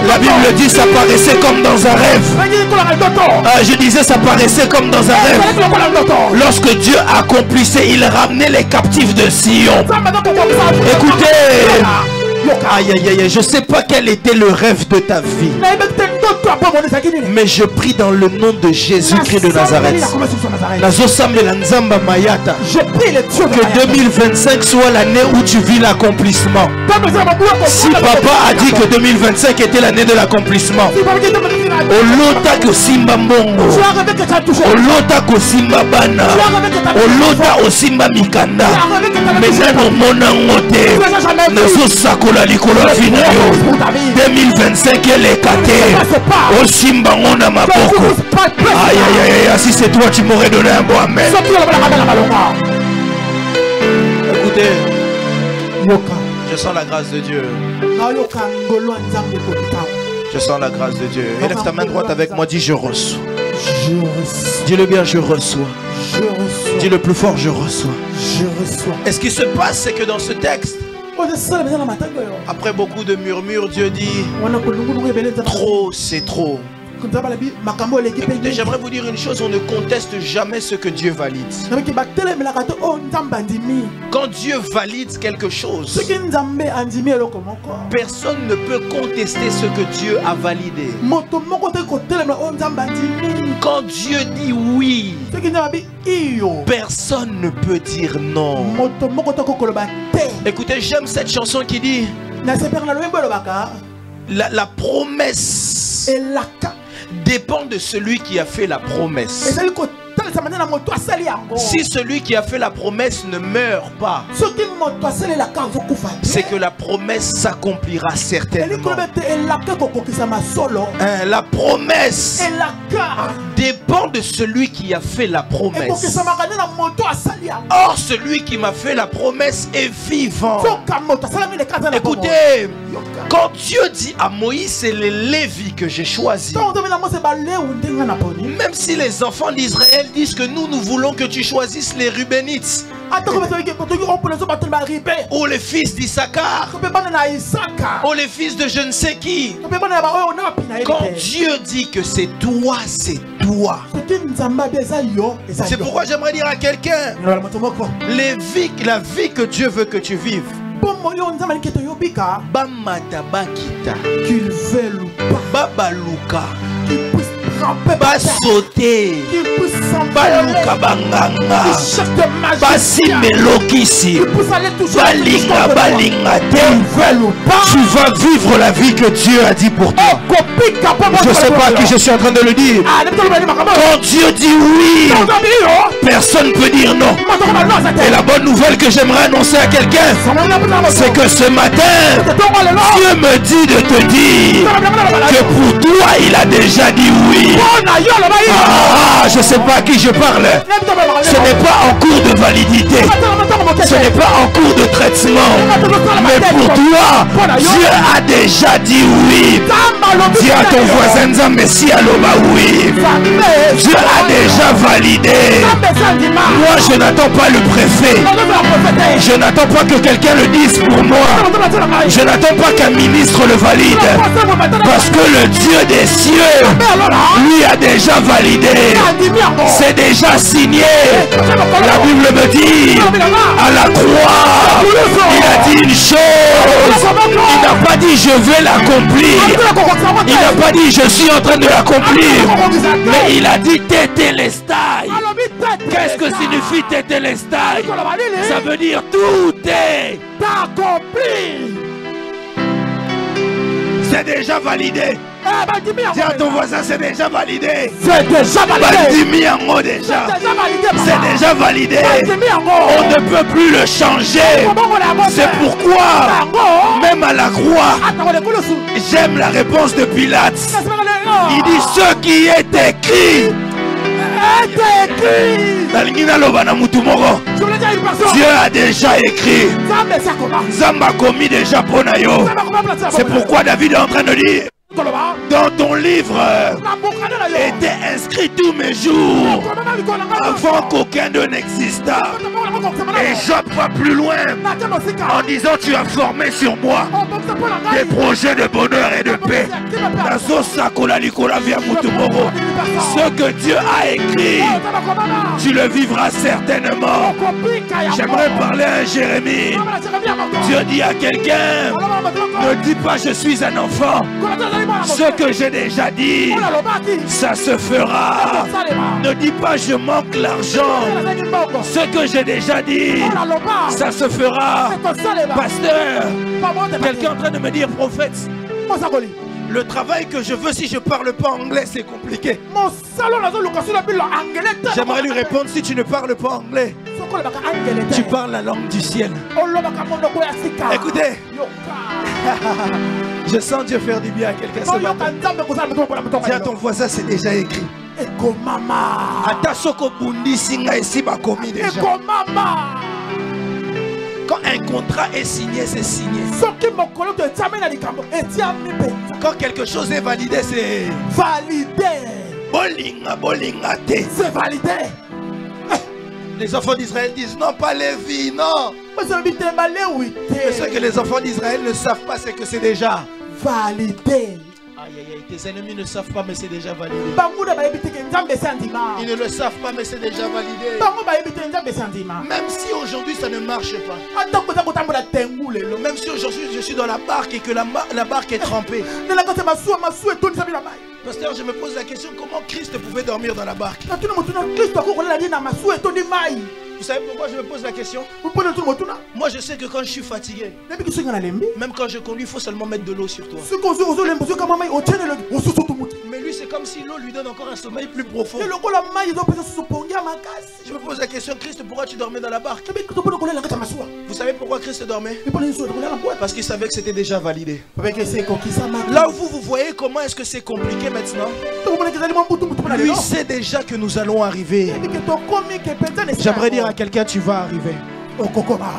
La Bible dit ça paraissait comme dans un rêve. Je disais ça paraissait comme dans un rêve. Lorsque Dieu accomplissait, il ramenait les captifs de Sion. Écoutez, Aïe, aïe, aïe, je sais pas quel était le rêve de ta vie. Mais je prie dans le nom de Jésus-Christ de Nazareth. Je prie que 2025 soit l'année où tu vis l'accomplissement. Si papa a dit que 2025 était l'année de l'accomplissement, Olota ko simba mbongo, Olota ko simba bana, Olota ko simba mikanda, Mesano mona ngote, Nazo sakola likolo vina yo. 2025 elle est catée, O simba ngona maboko. Aïe aïe aïe, si c'est toi tu m'aurais donné un bon amen. Écoutez, je sens la grâce de Dieu. Je sens la grâce de Dieu. Élève ta main droite avec moi, dis je reçois. Je reçois. Dis-le bien, je reçois. Je reçois. Dis le plus fort, je reçois. Je reçois. Et ce qui se passe, c'est que dans ce texte, après beaucoup de murmures, Dieu dit trop, c'est trop. Écoutez, j'aimerais vous dire une chose, on ne conteste jamais ce que Dieu valide. Quand Dieu valide quelque chose, personne ne peut contester ce que Dieu a validé. Quand Dieu dit oui, personne ne peut dire non. Écoutez, j'aime cette chanson qui dit la promesse dépend de celui qui a fait la promesse. Si celui qui a fait la promesse ne meurt pas, c'est que la promesse s'accomplira certainement. La promesse dépend de celui qui a fait la promesse. Or, celui qui m'a fait la promesse est vivant. Écoutez, quand Dieu dit à Moïse, c'est les Lévis que j'ai choisis. Même si les enfants d'Israël disent que nous voulons que tu choisisses les Rubénites ou les fils d'Issachar ou les fils de je ne sais qui, quand Dieu dit que c'est toi, c'est toi. C'est pourquoi j'aimerais dire à quelqu'un, la vie que Dieu veut que tu vives, qu'il veuille ou pas, Babaluka, Basote, Baluka Banganga, Basimélokisi, Balinga Balingate. Tu vas vivre la vie que Dieu a dit pour toi. Je ne sais pas à qui je suis en train de le dire. Quand Dieu dit oui, personne ne peut dire non. Et la bonne nouvelle que j'aimerais annoncer à quelqu'un, c'est que ce matin, Dieu me dit de te dire que pour toi, il a déjà dit oui. Je ne sais pas à qui je parle. Ce n'est pas en cours de validité. Ce n'est pas en cours de traitement. Mais pour toi, Dieu a déjà dit oui. Dis à ton voisin, Messie Aloba oui. Dieu a déjà validé. Moi, je n'attends pas le préfet. Je n'attends pas que quelqu'un le dise pour moi. Je n'attends pas qu'un ministre le valide. Parce que le Dieu des cieux, lui, a déjà validé. C'est déjà signé. La Bible me dit, à la croix, il a dit une chose. Il n'a pas dit je vais l'accomplir. Il n'a pas dit je suis en train de l'accomplir. Mais il a dit tétélestai. Qu'est-ce que signifie tétélestai? Ça veut dire tout est accompli. C'est déjà validé. Dis à ton voisin, c'est déjà validé. C'est déjà validé. C'est déjà validé. On ne peut plus le changer. C'est pourquoi, même à la croix, j'aime la réponse de Pilate. Il dit ce qui est écrit. Dieu a déjà écrit. Zamba commis déjà pour Nayo. C'est pourquoi David est en train de dire, dans ton livre était inscrit tous mes jours avant qu'aucun d'eux n'existât. Et j'apprends plus loin en disant tu as formé sur moi des projets de bonheur et de paix. Ce que Dieu a écrit, tu le vivras certainement. J'aimerais parler à Jérémie. Dieu dit à quelqu'un, ne dis pas je suis un enfant. Ce que j'ai déjà dit, ça se fera. Ne dis pas je manque l'argent. Ce que j'ai déjà dit, ça se fera. Pasteur, quelqu'un est en train de me dire, prophète, le travail que je veux, si je ne parle pas anglais, c'est compliqué. J'aimerais lui répondre, si tu ne parles pas anglais, tu parles la langue du ciel. Écoutez, je sens Dieu faire du bien à quelqu'un ce matin. Dis à ton voisin, c'est déjà écrit. Quand un contrat est signé, c'est signé. Quand quelque chose est validé, c'est validé. C'est validé. Les enfants d'Israël disent non, pas Lévi, non. Mais ce que les enfants d'Israël ne savent pas, c'est que c'est déjà validé. Aïe, aïe, aïe, tes ennemis ne savent pas, mais c'est déjà validé. Ils ne le savent pas, mais c'est déjà validé. Même si aujourd'hui ça ne marche pas. Même si aujourd'hui je suis dans la barque et que la barque est trempée. Pasteur, je me pose la question, comment Christ pouvait dormir dans la barque? Vous savez pourquoi je me pose la question? Moi je sais que quand je suis fatigué, même quand je conduis, il faut seulement mettre de l'eau sur toi. Mais lui c'est comme si l'eau lui donne encore un sommeil plus profond. Je me pose la question, Christ, pourquoi tu dormais dans la barque? Vous savez pourquoi Christ dormait? Parce qu'il savait que c'était déjà validé. Là où vous voyez comment est-ce que c'est compliqué maintenant, lui sait déjà que nous allons arriver. J'aimerais dire à quelqu'un, tu vas arriver.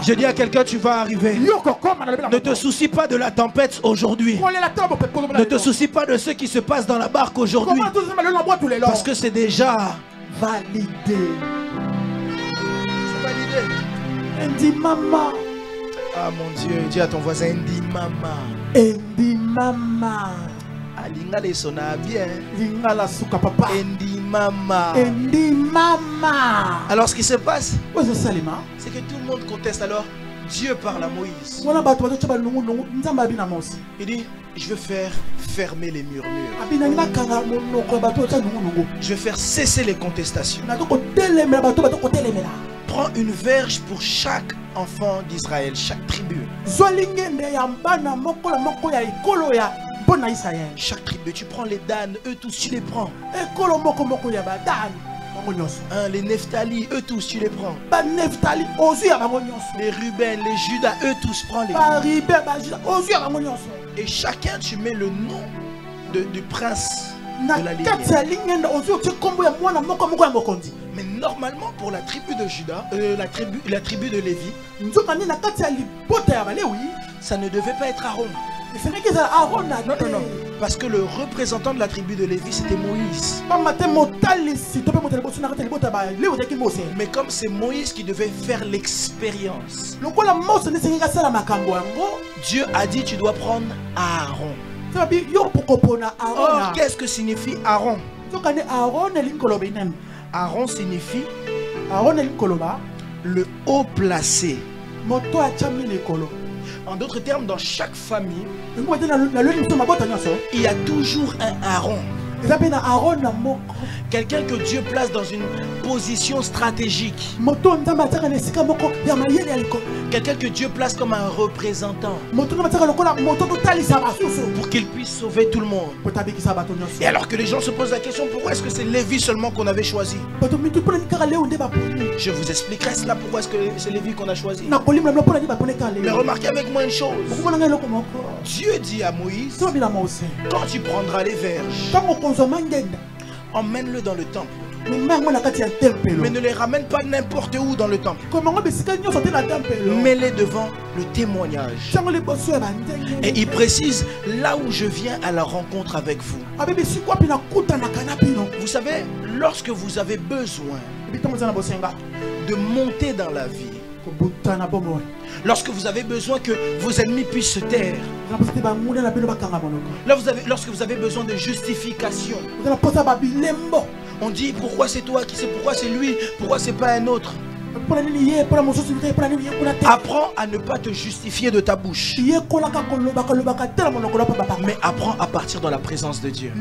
Je dis à quelqu'un, tu vas arriver. Ne te soucie pas de la tempête aujourd'hui. Ne te soucie pas de ce qui se passe dans la barque aujourd'hui. Parce que c'est déjà validé. C'est validé. Ndi mama. Ah mon Dieu, dis à ton voisin, Ndi mama. Ndi mama. Alinga les sona bien. Linga la suka papa. Ndi mama. Ndi mama. Alors ce qui se passe, c'est que tout le monde conteste. Alors Dieu parle à Moïse. Il dit, je veux faire fermer les murmures. Je vais faire cesser les contestations. Prends une verge pour chaque enfant d'Israël, chaque tribu. Chaque tribu, tu prends les Dan, eux tous tu les prends. Les Nephtali, eux tous tu les prends. Les Ruben, les Judas, eux tous prends-les. Et chacun tu mets le nom du prince de la lignée. Mais normalement pour la tribu de Judas, la tribu de Lévi, ça ne devait pas être Aaron. Non. Parce que le représentant de la tribu de Lévi, c'était Moïse. Mais comme c'est Moïse qui devait faire l'expérience, Dieu a dit, tu dois prendre Aaron. Or, qu'est-ce que signifie Aaron? Aaron signifie le haut placé. En d'autres termes, dans chaque famille, il y a toujours un Aaron. Quelqu'un que Dieu place dans une position stratégique. Quelqu'un que Dieu place comme un représentant. Pour qu'il puisse sauver tout le monde. Et alors que les gens se posent la question, pourquoi est-ce que c'est Lévi seulement qu'on avait choisi? Je vous expliquerai cela, pourquoi est-ce que c'est Lévi qu'on a choisi. Mais remarquez avec moi une chose. Dieu dit à Moïse, quand tu prendras les verges, emmène-le dans le temple. Mais ne les ramène pas n'importe où dans le temple. Mets-les devant le témoignage. Et il précise là où je viens à la rencontre avec vous. Vous savez, lorsque vous avez besoin de monter dans la vie, lorsque vous avez besoin que vos ennemis puissent se taire, lorsque vous avez besoin de justification, on dit pourquoi c'est toi qui sais, pourquoi c'est lui, pourquoi c'est pas un autre. Apprends à ne pas te justifier de ta bouche, mais apprends à partir de la présence de Dieu.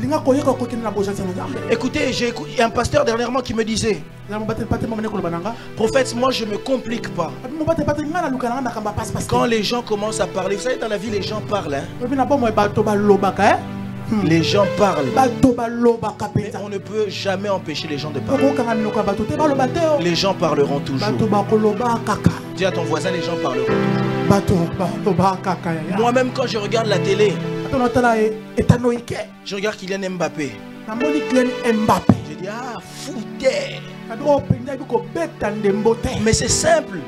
Écoutez, j'ai un pasteur dernièrement qui me disait: prophète, moi je me complique pas. Quand les gens commencent à parler, vous savez, dans la vie les gens parlent, hein? Les gens parlent, mais on ne peut jamais empêcher les gens de parler. Les gens parleront toujours. Dis à ton voisin, les gens parleront toujours. Moi-même, quand je regarde la télé, je regarde Kylian Mbappé. Je dis, ah, foutaise. Mais c'est simple.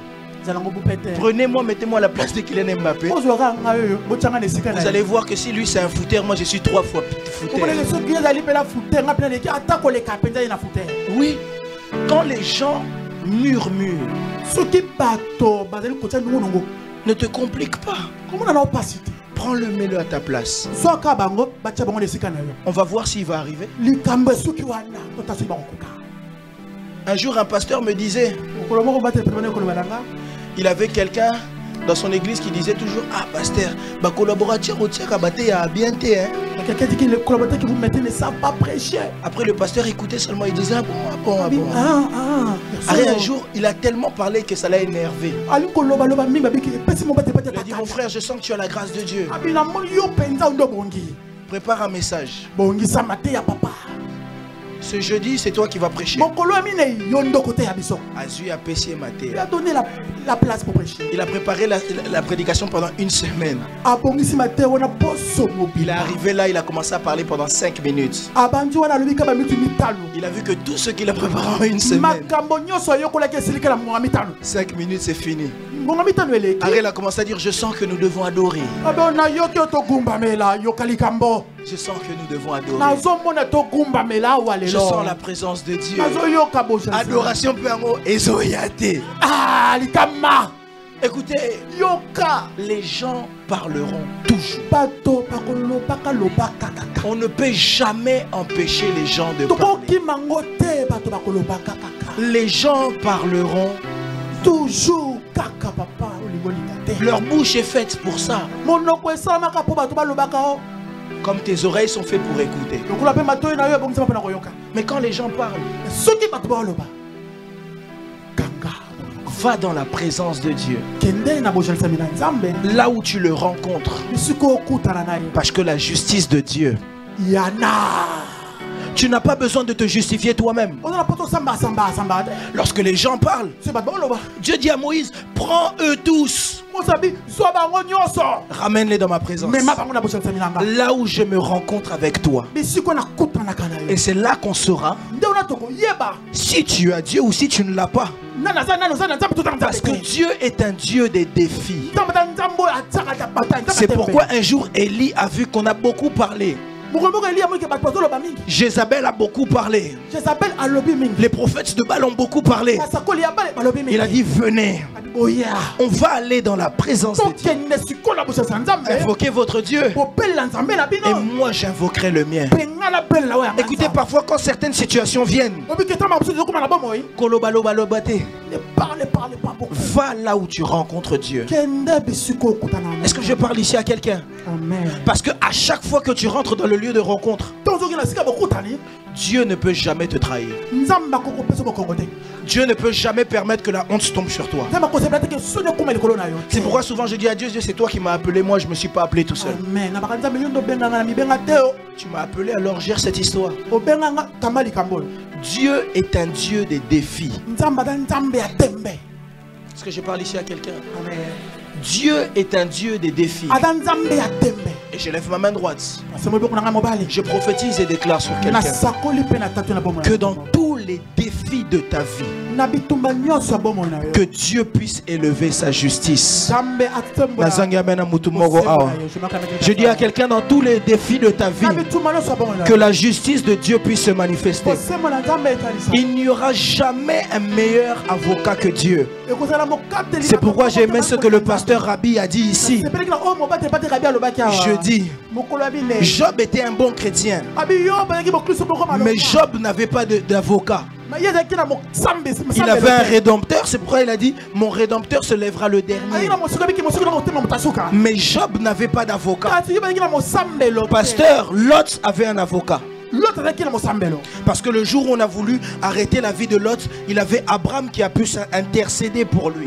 Prenez-moi, mettez-moi à la place de Kylian Mbappé. Vous allez voir que si lui c'est un footeur, moi je suis 3 fois footeur. Oui, quand les gens murmurent, ne te complique pas. Prends-le, mets-le à ta place. On va voir s'il va arriver. Un jour, un pasteur me disait, il avait quelqu'un dans son église qui disait toujours: ah, pasteur, ma collaborateur au Tchèque a battu à bien. Quelqu'un dit que les collaborateurs que vous mettez ne savent pas prêcher. Après, le pasteur écoutait seulement, il disait: ah bon. Après, un jour, il a tellement parlé que ça l'a énervé. Il a dit: mon frère, je sens que tu as la grâce de Dieu. Prépare un message. Ce jeudi, c'est toi qui vas prêcher. Azui a pêché maté. Il a donné la place pour prêcher. Il a préparé la prédication pendant une semaine. Il est arrivé là, il a commencé à parler pendant 5 minutes. Il a vu que tout ce qu'il a préparé en une semaine, 5 minutes, c'est fini. Ariel a commencé à dire: je sens que nous devons adorer. Je sens que nous devons adorer. Je sens la présence de Dieu. Adoration peut en ezoyate. Écoutez, les gens parleront toujours. On ne peut jamais empêcher les gens de parler. Les gens parleront toujours. Leur bouche est faite pour ça. Comme tes oreilles sont faites pour écouter. Mais quand les gens parlent, va dans la présence de Dieu. Là où tu le rencontres. Parce que la justice de Dieu, tu n'as pas besoin de te justifier toi-même. Lorsque les gens parlent, Dieu dit à Moïse: prends eux tous, ramène-les dans ma présence, là où je me rencontre avec toi. Et c'est là qu'on saura si tu as Dieu ou si tu ne l'as pas. Parce que Dieu est un Dieu des défis. C'est pourquoi un jour Élie a vu qu'on a beaucoup parlé. Jézabel a beaucoup parlé. Les prophètes de Baal ont beaucoup parlé. Il a dit: venez, on va aller dans la présence de Dieu. Invoquez votre Dieu et moi j'invoquerai le mien. Écoutez, parfois quand certaines situations viennent, va là où tu rencontres Dieu. Est-ce que je parle ici à quelqu'un? Parce que à chaque fois que tu rentres dans le lieu de rencontre, Dieu ne peut jamais te trahir. Dieu ne peut jamais permettre que la honte tombe sur toi. C'est pourquoi souvent je dis à Dieu: Dieu, c'est toi qui m'as appelé, moi je ne me suis pas appelé tout seul. Tu m'as appelé, alors gère cette histoire. Dieu est un Dieu des défis. Est-ce que je parle ici à quelqu'un? Dieu est un Dieu des défis. Et je lève ma main droite. Je prophétise et déclare sur quelqu'un que dans tous les défis de ta vie, que Dieu puisse élever sa justice. Je dis à quelqu'un, dans tous les défis de ta vie, que la justice de Dieu puisse se manifester. Il n'y aura jamais un meilleur avocat que Dieu. C'est pourquoi j'aimais ce que le pasteur Rabbi a dit ici. Je dis, Job était un bon chrétien, mais Job n'avait pas d'avocat. Il avait un rédempteur, c'est pourquoi il a dit, mon rédempteur se lèvera le dernier. Mais Job n'avait pas d'avocat. Pasteur, Lot avait un avocat. Parce que le jour où on a voulu arrêter la vie de Lot, il avait Abraham qui a pu intercéder pour lui.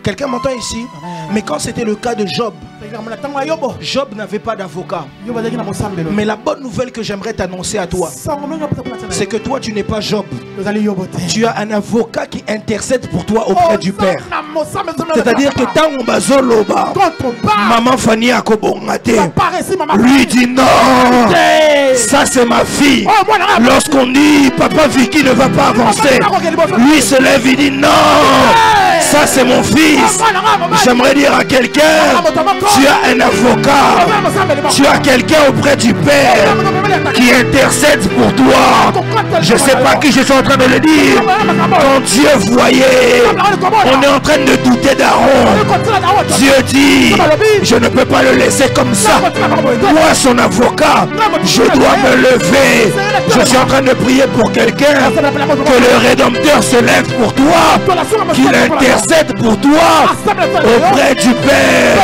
Quelqu'un m'entend ici? Mais quand c'était le cas de Job, Job n'avait pas d'avocat. Mais la bonne nouvelle que j'aimerais t'annoncer à toi, c'est que toi tu n'es pas Job. Tu as un avocat qui intercède pour toi auprès du Père. C'est-à-dire que tant on bazoloba, maman Fanny a kobongate, lui dit non, ça c'est ma fille. Lorsqu'on dit papa Vicky ne va pas avancer, lui se lève, il dit non, ça c'est mon fils. J'aimerais dire à quelqu'un, tu as un avocat, tu as quelqu'un auprès du Père qui intercède pour toi. Je ne sais pas qui je suis en train de le dire. Quand Dieu voyait, on est en train de douter d'Aaron. Dieu dit, je ne peux pas le laisser comme ça. Moi son avocat, je dois me lever. Je suis en train de prier pour quelqu'un, que le Rédempteur se lève pour toi, qu'il intercède pour toi auprès du Père.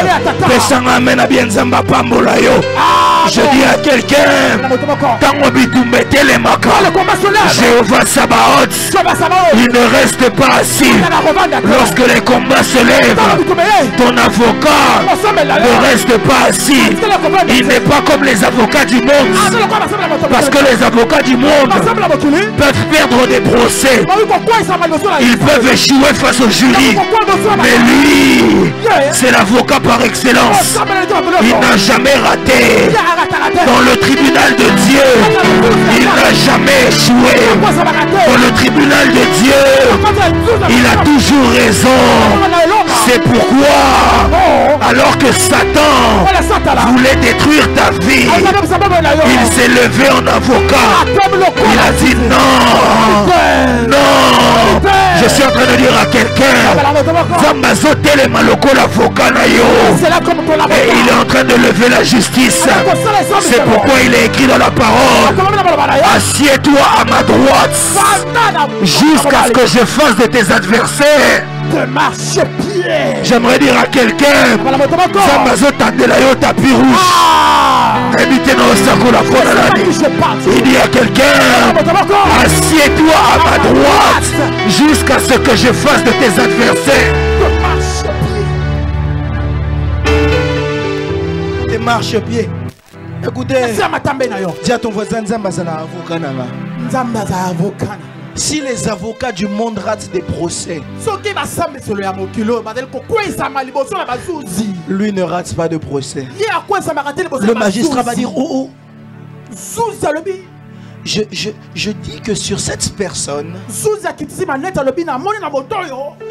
Je dis à quelqu'un, Jéhovah Sabaoth, il ne reste pas assis lorsque les combats se lèvent. Ton avocat ne reste pas assis. Il n'est pas comme les avocats du monde, parce que les avocats du monde peuvent perdre des procès, ils peuvent échouer face au jury, mais lui, c'est l'avocat par excellence. Il n'a jamais raté dans le tribunal de Dieu. Il n'a jamais échoué dans le tribunal de Dieu. Il a toujours raison. C'est pourquoi, alors que Satan voulait détruire ta vie, il s'est levé en avocat. Il a dit non, non. Je suis en train de dire à quelqu'un, et il est en train de lever la justice. C'est pourquoi il est écrit dans la parole, assieds-toi à ma droite jusqu'à ce que je fasse de tes adversaires de marche-pied. J'aimerais dire à quelqu'un, il dit à quelqu'un, assieds-toi à ma droite jusqu'à ce que je fasse de tes adversaires des marche-pieds. Écoutez, dis à ton voisin, si les avocats du monde ratent des procès, lui ne rate pas de procès. Le magistrat va dire, oh, oh. Je dis que sur cette personne,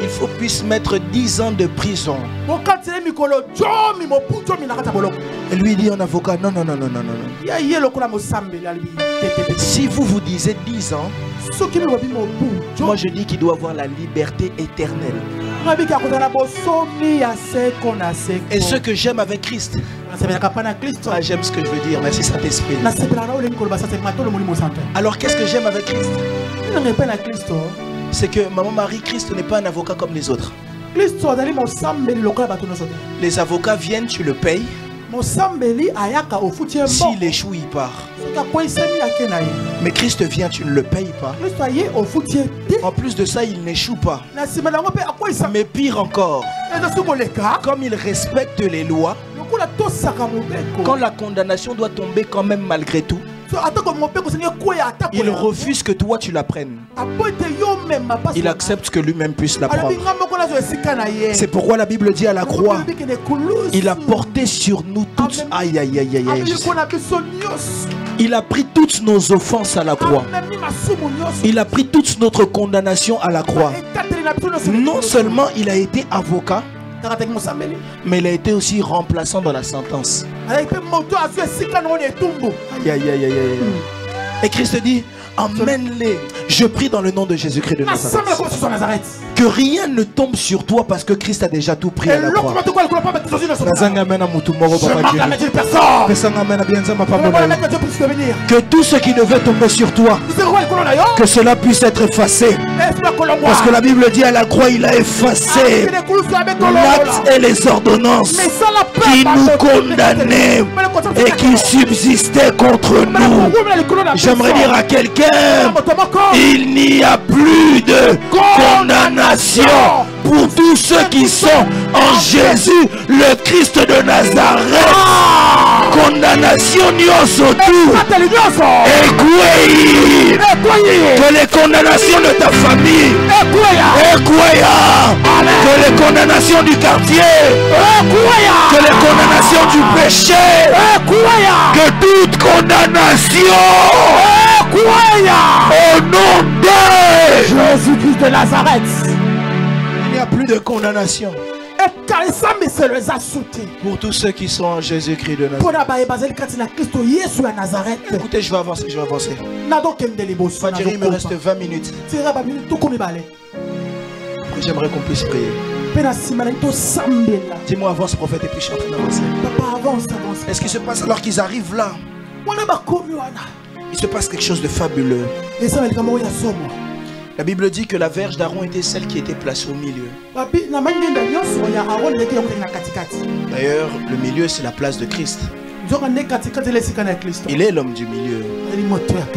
il faut puisse mettre 10 ans de prison. Et lui dit en avocat, non, non, non, non, non, non. Si vous disiez 10 ans, moi je dis qu'il doit avoir la liberté éternelle. Et ce que j'aime avec Christ, ah, j'aime ce que je veux dire, merci Saint-Esprit. Alors qu'est-ce que j'aime avec Christ? C'est que Maman Marie, Christ n'est pas un avocat comme les autres. Les avocats viennent, tu le payes. S'il échoue, il part. Mais Christ vient, tu ne le payes pas. En plus de ça, il n'échoue pas. Mais pire encore, comme il respecte les lois, quand la condamnation doit tomber quand même malgré tout, Il refuse que toi tu la prennes. Il accepte que lui-même puisse la prendre. C'est pourquoi la Bible dit à la croix, il a porté sur nous toutes. Aïe, aïe, aïe, aïe, aïe. Il a pris toutes nos offenses à la croix. Il a pris toute notre condamnation à la croix. Non seulement il a été avocat, mais il a été aussi remplaçant dans la sentence. Aïe, aïe, aïe, aïe, aïe. Et Christ dit, emmène-les. Je prie dans le nom de Jésus-Christ de Nazareth. Que rien ne tombe sur toi parce que Christ a déjà tout pris à la croix. Que tout ce qui devait tomber sur toi, que cela puisse être effacé. Parce que la Bible dit à la croix, il a effacé l'acte et les ordonnances qui nous condamnaient et qui subsistaient contre nous. J'aimerais dire à quelqu'un, il n'y a plus de condamnation pour tous ceux qui sont en Jésus, le Christ de Nazareth. Condamnation nyoso tout. Que les condamnations de ta famille, que les condamnations du quartier, que les condamnations du péché, que toute condamnation au nom de Jésus-Christ de Nazareth. Il n'y a plus de condamnation pour tous ceux qui sont en Jésus-Christ de Nazareth. Écoutez, je vais avancer. Fadjiri, il me reste 20 minutes. Après, j'aimerais qu'on puisse prier. Dis-moi, avance, prophète, et puis je suis en train d'avancer. Est-ce qu'il se passe alors qu'ils arrivent là? Il se passe quelque chose de fabuleux. La Bible dit que la verge d'Aaron était celle qui était placée au milieu. D'ailleurs, le milieu, c'est la place de Christ. Il est l'homme du milieu.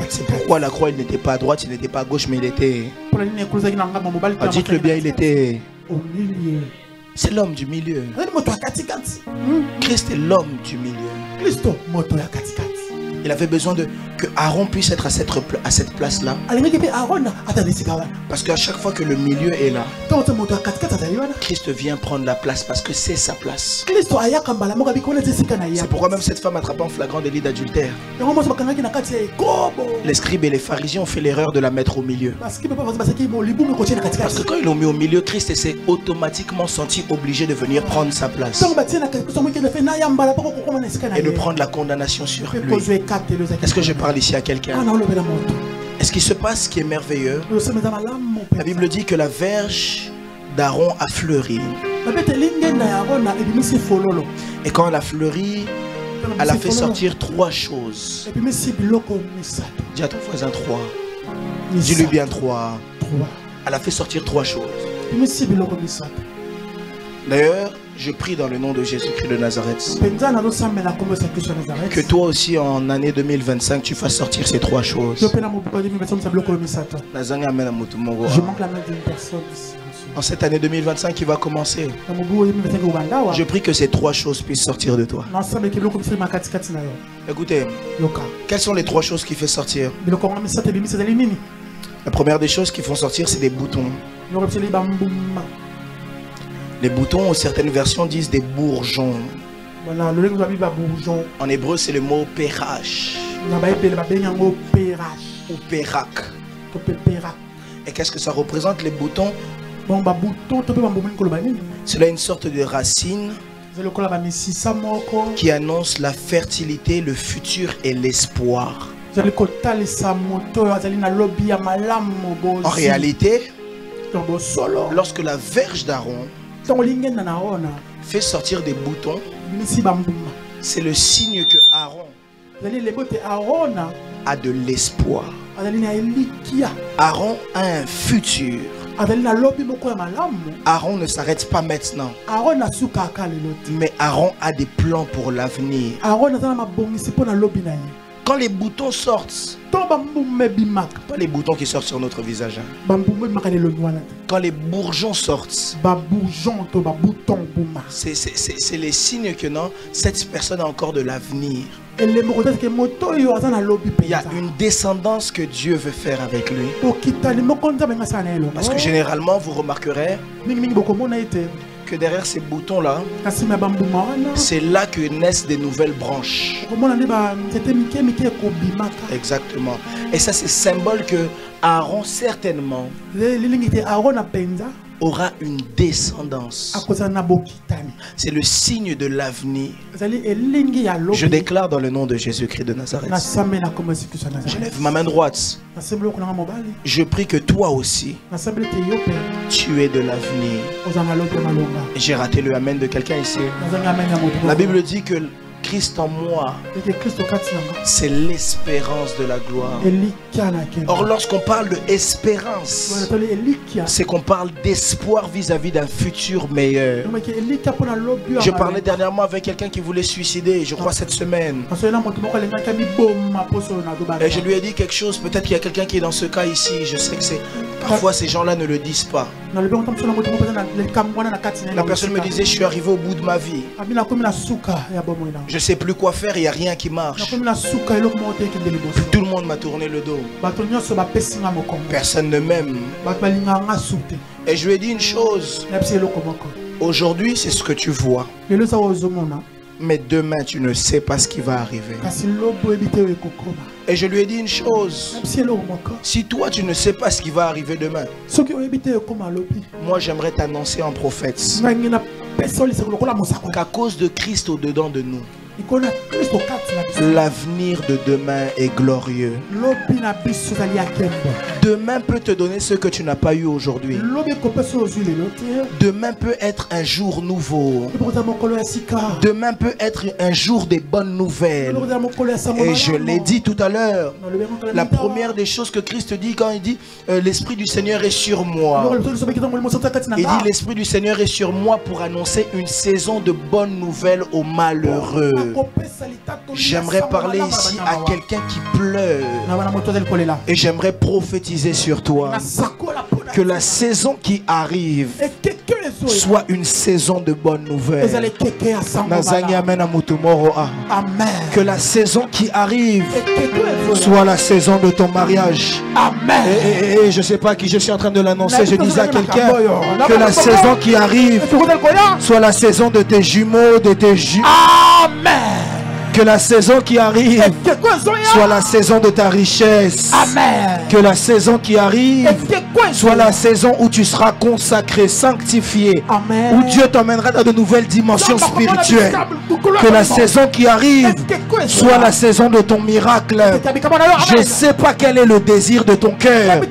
C'est pourquoi la croix, il n'était pas à droite, il n'était pas à gauche, mais il était... dites-le bien, il était... au milieu. C'est l'homme du milieu. Christ est l'homme du milieu. Il avait besoin que Aaron puisse être à cette place-là. Parce qu'à chaque fois que le milieu est là, Christ vient prendre la place parce que c'est sa place. C'est pourquoi même cette femme attrapée en flagrant délit d'adultère, les scribes et les pharisiens ont fait l'erreur de la mettre au milieu. Parce que quand ils l'ont mis au milieu, Christ s'est automatiquement senti obligé de venir prendre sa place et de prendre la condamnation sur lui. Est-ce que je parle ici à quelqu'un? Est-ce qu'il se passe ce qui est merveilleux? La Bible dit que la verge d'Aaron a fleuri. Et quand elle a fleuri, elle a fait sortir 3 choses. Dis à ton voisin 3. Dis-lui bien 3. Elle a fait sortir 3 choses. D'ailleurs, je prie dans le nom de Jésus-Christ de Nazareth que toi aussi en année 2025 tu fasses sortir ces 3 choses. Je manque la main d'une personne. En cette année 2025 qui va commencer, je prie que ces 3 choses puissent sortir de toi. Écoutez, quelles sont les 3 choses qui font sortir? La première des choses qui font sortir, c'est des boutons. Les boutons, certaines versions disent des bourgeons. En hébreu, c'est le mot pérach ou pérak. Et qu'est-ce que ça représente, les boutons? Cela est une sorte de racine qui annonce la fertilité, le futur et l'espoir. En réalité, lorsque la verge d'Aaron fait sortir des boutons, c'est le signe que Aaron a de l'espoir. Aaron a un futur. Aaron ne s'arrête pas maintenant, mais Aaron a des plans pour l'avenir. Quand les boutons sortent, pas les boutons qui sortent sur notre visage, quand les bourgeons sortent, c'est les signes que non, cette personne a encore de l'avenir. Il y a une descendance que Dieu veut faire avec lui. Parce que généralement, vous remarquerez que derrière ces boutons-là, c'est là que naissent des nouvelles branches. Exactement. Et ça, c'est symbole que Aaron, certainement, aura une descendance. C'est le signe de l'avenir. Je déclare dans le nom de Jésus-Christ de Nazareth. Je lève ma main droite. Je prie que toi aussi, tu es de l'avenir. J'ai raté le amen de quelqu'un ici. La Bible dit que Christ en moi, c'est l'espérance de la gloire. Or, lorsqu'on parle de espérance, c'est qu'on parle d'espoir vis-à-vis d'un futur meilleur. Je parlais dernièrement avec quelqu'un qui voulait se suicider, je crois cette semaine. Et je lui ai dit quelque chose, peut-être qu'il y a quelqu'un qui est dans ce cas ici. Je sais que c'est... Parfois ces gens-là ne le disent pas. La personne me disait, je suis arrivé au bout de ma vie. Je ne sais plus quoi faire, il n'y a rien qui marche. Tout le monde m'a tourné le dos. Personne ne m'aime. Et je lui ai dit une chose. Aujourd'hui, c'est ce que tu vois. Mais demain, tu ne sais pas ce qui va arriver. Et je lui ai dit une chose. Si toi, tu ne sais pas ce qui va arriver demain, moi, j'aimerais t'annoncer en prophète qu'à cause de Christ au-dedans de nous, l'avenir de demain est glorieux. Demain peut te donner ce que tu n'as pas eu aujourd'hui. Demain peut être un jour nouveau. Demain peut être un jour des bonnes nouvelles. Et je l'ai dit tout à l'heure. La première des choses que Christ dit quand il dit l'Esprit du Seigneur est sur moi. Il dit l'Esprit du Seigneur est sur moi pour annoncer une saison de bonnes nouvelles aux malheureux. J'aimerais parler ici à quelqu'un qui pleure. Et j'aimerais prophétiser sur toi que la saison qui arrive soit une saison de bonnes nouvelles. Que la saison qui arrive soit la saison de ton mariage. Et je ne sais pas qui je suis en train de l'annoncer. Je disais à quelqu'un que la saison qui arrive soit la saison de tes jumeaux, de tes Amen. Que la saison qui arrive soit la saison de ta richesse. Amen. Que la saison qui arrive soit la saison où tu seras consacré, sanctifié. Amen. Où Dieu t'emmènera dans de nouvelles dimensions spirituelles. Que la saison qui arrive soit la saison de ton miracle. Je ne sais pas quel est le désir de ton cœur,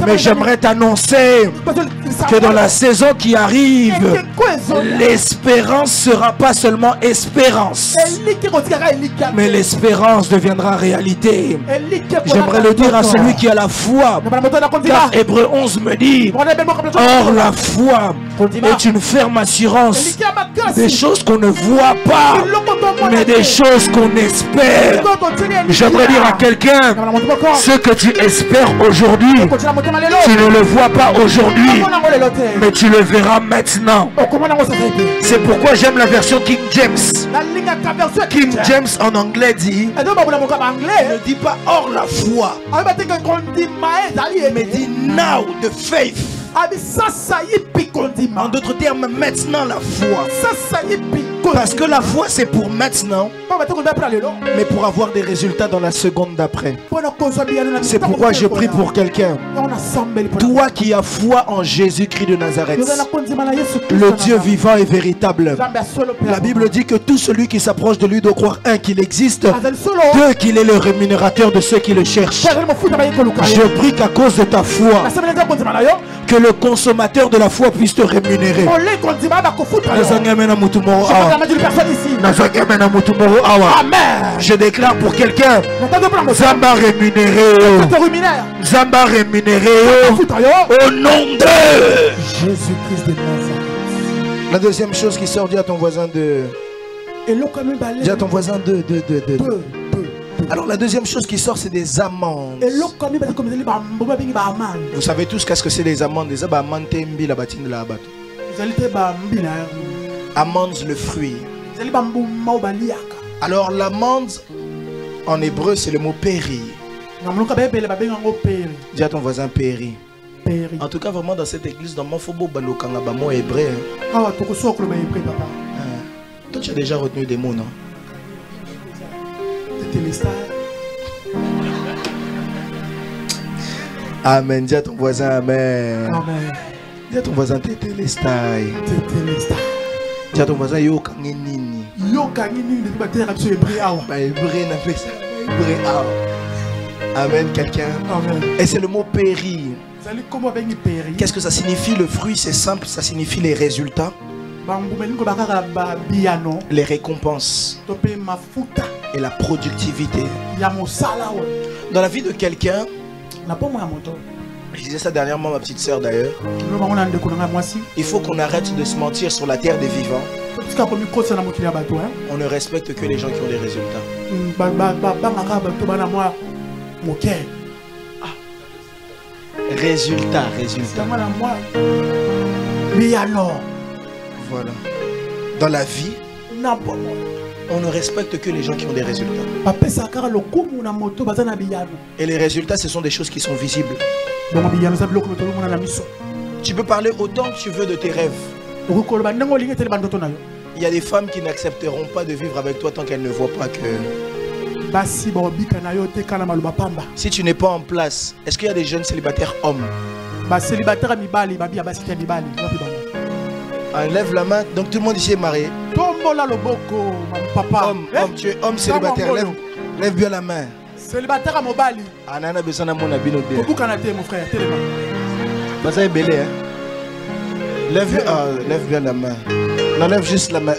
mais j'aimerais t'annoncer que dans la saison qui arrive, l'espérance sera pas seulement espérance, mais l'espérance deviendra réalité. J'aimerais le dire à celui qui a la foi, car Hébreux 11 me dit: or la foi est une ferme assurance des choses qu'on ne voit pas, mais des choses qu'on espère. J'aimerais dire à quelqu'un: ce que tu espères aujourd'hui, tu ne le vois pas aujourd'hui, mais tu le verras maintenant. C'est pourquoi j'aime la version King James. King James en anglais dit, ne dit pas or la foi, mais dit now the faith. En d'autres termes, maintenant la foi. Parce que la foi c'est pour maintenant, mais pour avoir des résultats dans la seconde d'après. C'est pourquoi je prie pour quelqu'un. Toi qui as foi en Jésus-Christ de Nazareth, le Dieu vivant et véritable. La Bible dit que tout celui qui s'approche de lui doit croire, un, qu'il existe, deux, qu'il est le rémunérateur de ceux qui le cherchent. Je prie qu'à cause de ta foi, que le consommateur de la foi puisse te rémunérer. Je déclare pour quelqu'un: Zamba rémunéré, Zamba rémunéré au nom de Jésus-Christ de Nazareth. La deuxième chose qui sort, dis à ton voisin de... Dis à ton voisin de... Alors la deuxième chose qui sort, c'est des amandes. Vous savez tous qu'est-ce que c'est les amandes? Des amandes, amandes, le fruit. Alors l'amande En hébreu, c'est le mot péri. Dis à ton voisin péri. En tout cas, vraiment, dans cette église, dans mon fobo, il y a des mots hébreux. Toi, tu as déjà retenu des mots, non? Amen. Dis à ton voisin, amen. Amen. Dis à ton voisin, tété les style. Dis à ton voisin, yo kanginini. Yo kanginini, tu es hébreu. Amen, quelqu'un. Et c'est le mot péri. Qu'est-ce que ça signifie? Le fruit, c'est simple, ça signifie les résultats, les récompenses et la productivité. Dans la vie de quelqu'un, je disais ça dernièrement, ma petite sœur d'ailleurs, il faut qu'on arrête de se mentir sur la terre des vivants. On ne respecte que les gens qui ont des résultats. Résultat. Voilà. Dans la vie, on ne respecte que les gens qui ont des résultats. Et les résultats, ce sont des choses qui sont visibles. Tu peux parler autant que tu veux de tes rêves. Il y a des femmes qui n'accepteront pas de vivre avec toi tant qu'elles ne voient pas que... Si tu n'es pas en place, est-ce qu'il y a des jeunes célibataires hommes? Lève la main. Donc tout le monde ici est marié. Homme, tu es homme célibataire. Lève bien la main. Célibataire à Mobali. Anana besoin mon habit mon frère. Bah est belé, hein. Lève bien la main. Non, lève juste la main.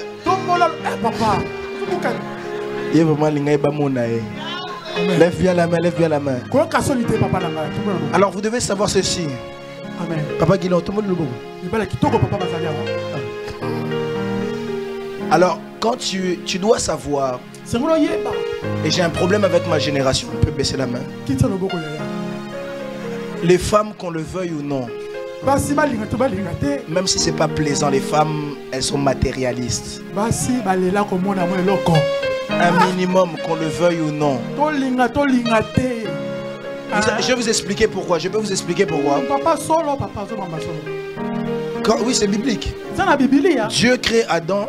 Papa. Lève bien la main, Alors vous devez savoir ceci. Amen. Papa Guillaume, tout le monde. Alors, quand tu dois savoir, et j'ai un problème avec ma génération, on peut baisser la main. Les femmes, qu'on le veuille ou non, même si c'est pas plaisant, les femmes, elles sont matérialistes. Un minimum, qu'on le veuille ou non. Je vais vous expliquer pourquoi. Oui, c'est biblique. Dieu crée Adam.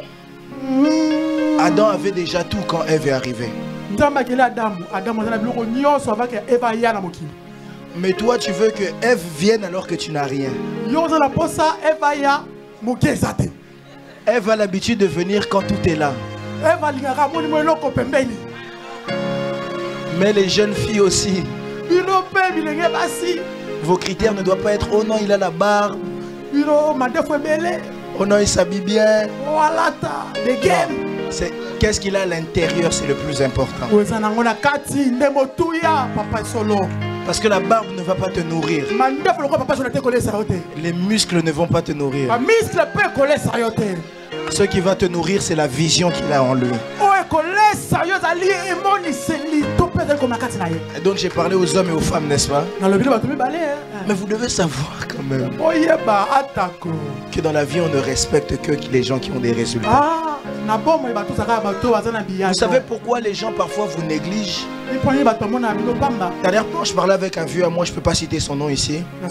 Adam avait déjà tout quand Ève est arrivée. Mais toi, tu veux que Ève vienne alors que tu n'as rien. Ève a l'habitude de venir quand tout est là. Mais les jeunes filles aussi. Vos critères ne doivent pas être oh non, il a la barbe. Oh non, il s'habille bien. C'est qu'est-ce qu'il a à l'intérieur, c'est le plus important. Parce que la barbe ne va pas te nourrir. Les muscles ne vont pas te nourrir. Ce qui va te nourrir, c'est la vision qu'il a en lui. Et donc j'ai parlé aux hommes et aux femmes, n'est-ce pas? Mais vous devez savoir quand même que dans la vie, on ne respecte que les gens qui ont des résultats. Vous savez pourquoi les gens parfois vous négligent? Dernièrement, je parlais avec un vieux à moi, je ne peux pas citer son nom ici. Un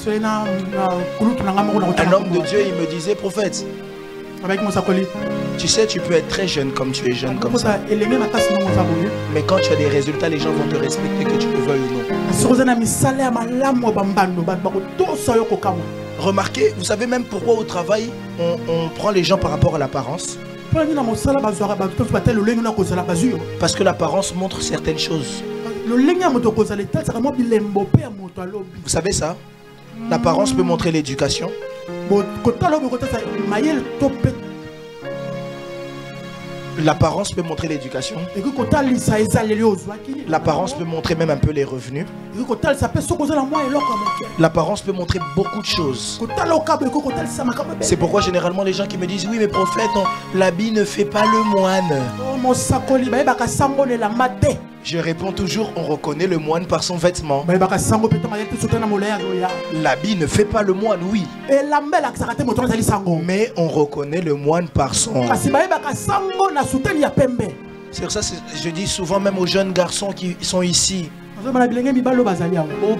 homme de Dieu, il me disait, prophète, tu sais, tu peux être très jeune comme tu es jeune comme ça. Mais quand tu as des résultats, les gens vont te respecter, que tu le veuilles ou non. Remarquez, vous savez même pourquoi au travail, on prend les gens par rapport à l'apparence. Parce que l'apparence montre certaines choses. Vous savez ça? L'apparence peut montrer l'éducation. L'apparence peut montrer l'éducation. L'apparence peut montrer même un peu les revenus. L'apparence peut montrer beaucoup de choses. C'est pourquoi généralement les gens qui me disent oui mais prophète, l'habit ne fait pas le moine. Je réponds toujours, on reconnaît le moine par son vêtement. L'habit ne fait pas le moine, oui. Mais on reconnaît le moine par son... C'est pour ça que je dis souvent même aux jeunes garçons qui sont ici. Oh,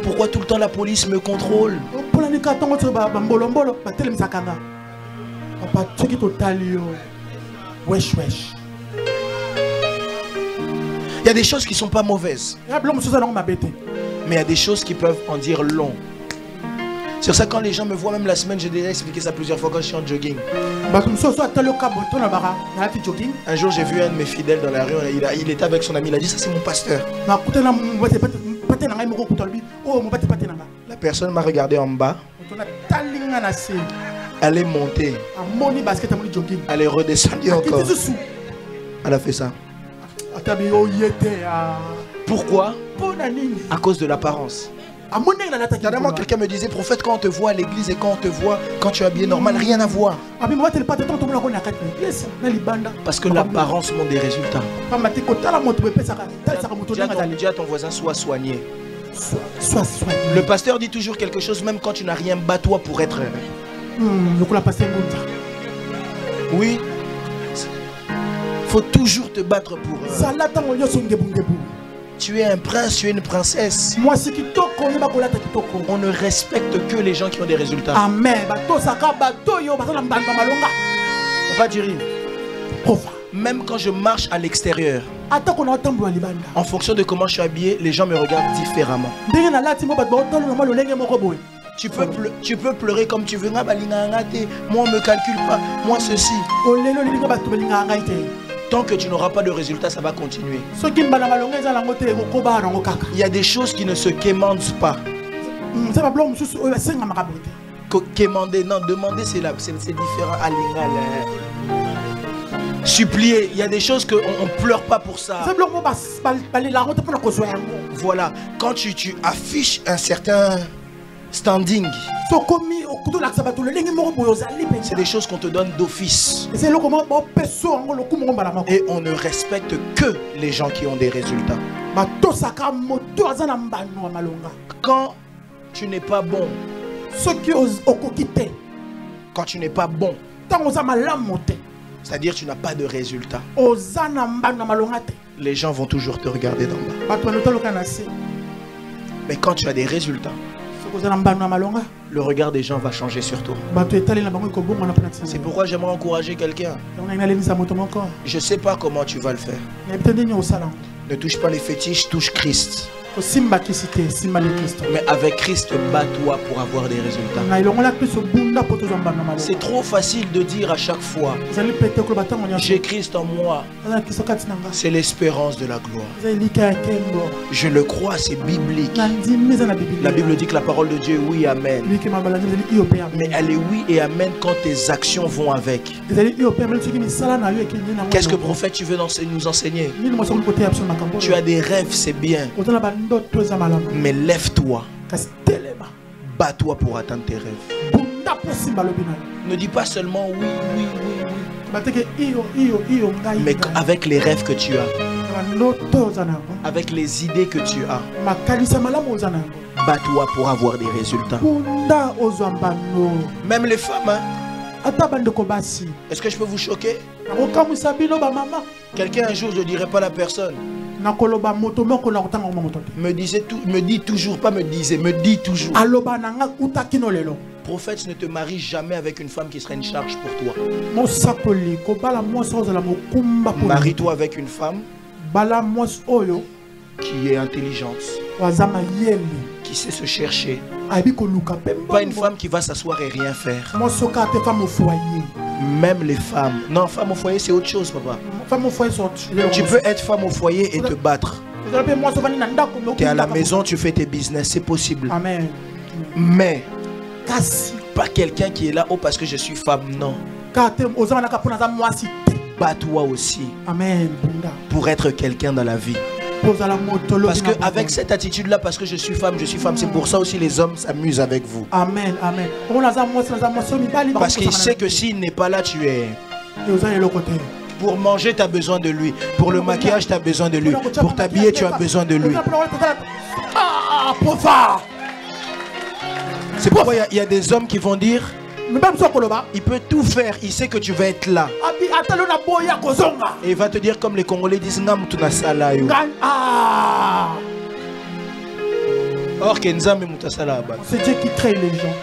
pourquoi tout le temps la police me contrôle? Il y a des choses qui ne sont pas mauvaises. Mais il y a des choses qui peuvent en dire long. C'est pour ça que quand les gens me voient, même la semaine, j'ai déjà expliqué ça plusieurs fois quand je suis en jogging. Un jour, j'ai vu un de mes fidèles dans la rue, il était avec son ami, il a dit, ça c'est mon pasteur. La personne m'a regardé en bas. Elle est montée. Elle est redescendue encore. Elle a fait ça. Pourquoi? À cause de l'apparence. Dernièrement, quelqu'un me disait, prophète, quand on te voit à l'église et quand on te voit quand tu es habillé normal, rien à voir. Parce que l'apparence montre des résultats. Dis à ton voisin, sois soigné. Le pasteur dit toujours quelque chose, même quand tu n'as rien, bats-toi pour être heureux. Oui. Il faut toujours te battre pour eux. Tu es un prince, tu es une princesse. On ne respecte que les gens qui ont des résultats. Amen. Papa Djiri, même quand je marche à l'extérieur, en fonction de comment je suis habillé, les gens me regardent différemment. Tu peux pleurer comme tu veux. Moi, on ne me calcule pas. Moi, ceci. Tant que tu n'auras pas de résultat, ça va continuer. Il y a des choses qui ne se quémandent pas. Quémander, non, demander c'est différent. Supplier, il y a des choses qu'on ne pleure pas pour ça. Voilà, quand tu affiches un certain standing, c'est des choses qu'on te donne d'office. Et on ne respecte que les gens qui ont des résultats. Quand tu n'es pas bon, quand tu n'es pas bon, c'est-à-dire tu n'as pas de résultat, les gens vont toujours te regarder d'en bas. Mais quand tu as des résultats, le regard des gens va changer sur toi. C'est pourquoi j'aimerais encourager quelqu'un. Je ne sais pas comment tu vas le faire. Ne touche pas les fétiches, touche Christ. Mais avec Christ, bats-toi pour avoir des résultats. C'est trop facile de dire à chaque fois, j'ai Christ en moi. C'est l'espérance de la gloire. Je le crois, c'est biblique. La Bible dit que la parole de Dieu est oui, amen. Mais elle est oui et amen quand tes actions vont avec. Qu'est-ce que prophète tu veux nous enseigner? Tu as des rêves, c'est bien. Mais lève-toi. Bats-toi pour atteindre tes rêves. Ne dis pas seulement oui, oui, oui, oui. Mais avec les rêves que tu as, avec les idées que tu as, bats-toi pour avoir des résultats. Même les femmes, hein? Est-ce que je peux vous choquer? Quelqu'un un jour, je ne dirai pas la personne, me dit toujours, pas me disait, me dit toujours, prophète, ne te marie jamais avec une femme qui serait une charge pour toi. Marie-toi avec une femme qui est intelligente, qui sait se chercher. Pas une femme qui va s'asseoir et rien faire. Même les femmes. Non, femme au foyer, c'est autre chose, papa. Tu peux être femme au foyer et te battre. Tu es à la maison, tu fais tes business, c'est possible. Amen. Mais pas quelqu'un qui est là, oh, parce que je suis femme, non. Bats-toi aussi. Amen. Pour être quelqu'un dans la vie. Parce qu'avec cette attitude-là, parce que je suis femme, c'est pour ça aussi les hommes s'amusent avec vous. Amen, amen. Parce qu'il sait que s'il n'est pas là, tu es. Pour manger, tu as besoin de lui. Pour le maquillage, tu as besoin de lui. Pour t'habiller, tu as besoin de lui. C'est pourquoi il y a des hommes qui vont dire, Il peut tout faire, il sait que tu vas être là. Et il va te dire comme les Congolais disent or que c'est Dieu qui crée les gens.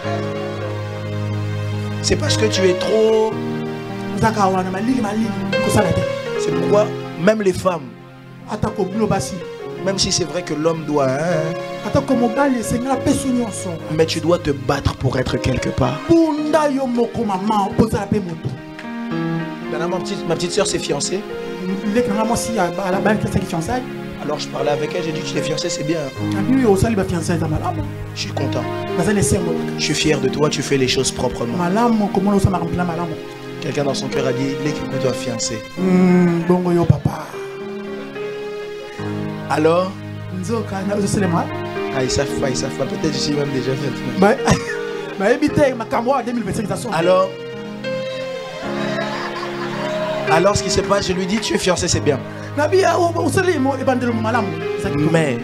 C'est parce que tu es trop. C'est pourquoi même les femmes, même si c'est vrai que l'homme doit, mais tu dois te battre pour être quelque part. Ma petite soeur s'est fiancée. Alors je parlais avec elle, j'ai dit tu t'es fiancée, c'est bien. Je suis content. Je suis fier de toi, tu fais les choses proprement. Quelqu'un dans son cœur a dit l'équipe doit fiancer. Alors ils savent pas, peut-être je suis même déjà fait. Alors ce qui se passe, je lui dis tu es fiancé, c'est bien. Mais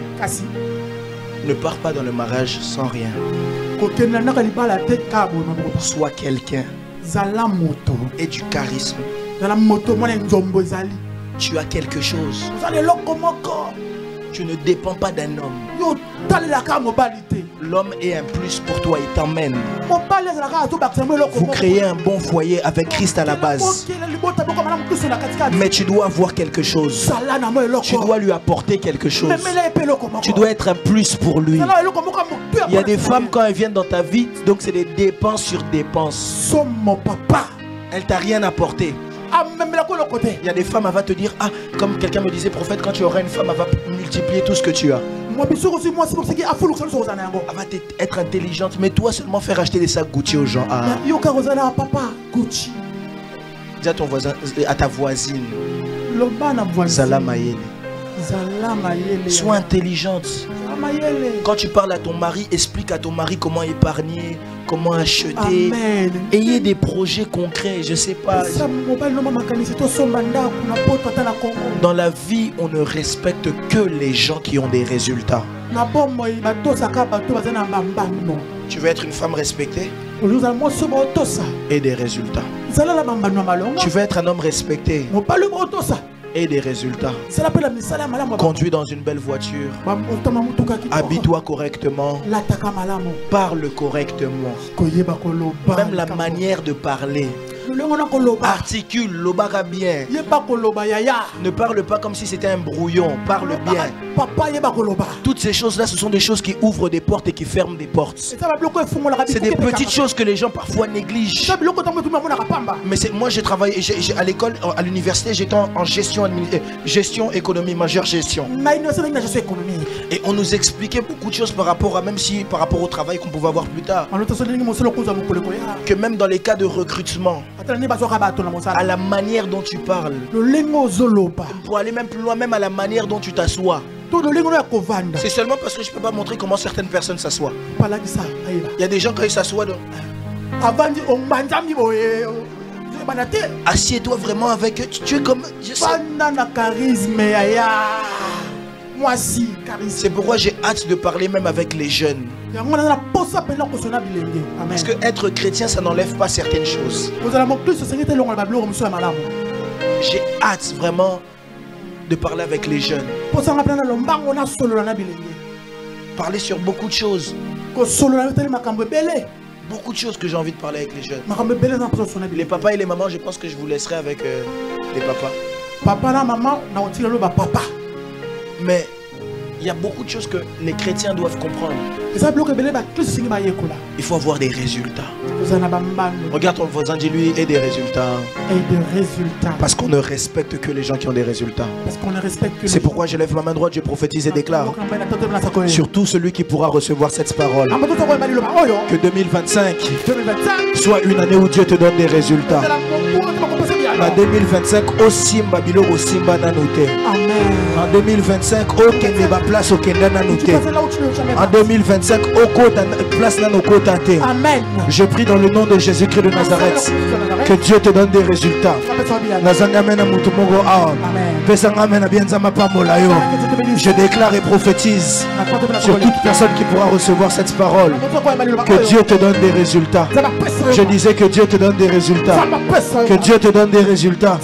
ne pars pas dans le mariage sans rien. Sois quelqu'un et du charisme. Tu as quelque chose. Tu ne dépends pas d'un homme. L'homme est un plus pour toi, il t'emmène. Vous créez un bon foyer avec Christ à la base. Mais tu dois avoir quelque chose. Tu dois lui apporter quelque chose. Tu dois être un plus pour lui. Il y a des femmes quand elles viennent dans ta vie, donc c'est des dépenses sur dépenses. Elle t'a rien apporté. Il y a des femmes, elle va te dire, comme quelqu'un me disait, prophète, quand tu auras une femme, elle va multiplier tout ce que tu as. Elle va être intelligente, mais toi seulement faire acheter des sacs Gucci aux gens. Dis à ton voisin, à ta voisine, Zalamayele. Sois intelligente. Quand tu parles à ton mari, explique à ton mari comment épargner, comment acheter. Amen. Ayez des projets concrets, je sais pas. Dans la vie, on ne respecte que les gens qui ont des résultats. Tu veux être une femme respectée et des résultats. Tu veux être un homme respecté et des résultats. Conduis dans une belle voiture. Habille-toi correctement. Parle correctement. Même la manière de parler. Articule, lobaka bien. Ne parle pas comme si c'était un brouillon. Parle bien. Toutes ces choses-là, ce sont des choses qui ouvrent des portes et qui ferment des portes. C'est des petites choses que les gens parfois négligent. Mais moi, j'ai travaillé à l'école, à l'université, j'étais en gestion économie, majeure gestion. Et on nous expliquait beaucoup de choses par rapport à, même si par rapport au travail qu'on pouvait avoir plus tard. Que même dans les cas de recrutement, à la manière dont tu parles, pour aller même plus loin, même à la manière dont tu t'assois. C'est seulement parce que je ne peux pas montrer comment certaines personnes s'assoient. Il y a des gens quand ils s'assoient. Assieds-toi vraiment avec eux. Tu es comme... C'est pourquoi j'ai hâte de parler même avec les jeunes. Parce que être chrétien, ça n'enlève pas certaines choses. J'ai hâte vraiment de parler avec les jeunes. Parler sur beaucoup de choses. Beaucoup de choses que j'ai envie de parler avec les jeunes. Les papas et les mamans, je pense que je vous laisserai avec les papas. Mais il y a beaucoup de choses que les chrétiens doivent comprendre. Il faut avoir des résultats. Regarde ton voisin, dis-lui, et des résultats. Parce qu'on ne respecte que les gens qui ont des résultats. C'est pourquoi je lève ma main droite, je prophétise et déclare. Surtout celui qui pourra recevoir cette parole. Que 2025 soit une année où Dieu te donne des résultats. En 2025, au Simba, Bilo au Simba Nanote. En 2025, au Kende, ma place au Kenda Nanote. En 2025, au Kota, place Nanokota. Amen. Je prie dans le nom de Jésus-Christ de Nazareth. Que Dieu te donne des résultats. Je déclare et prophétise sur toute personne qui pourra recevoir cette parole que Dieu te donne des résultats. Je disais que Dieu te donne des résultats. Que Dieu te donne des résultats.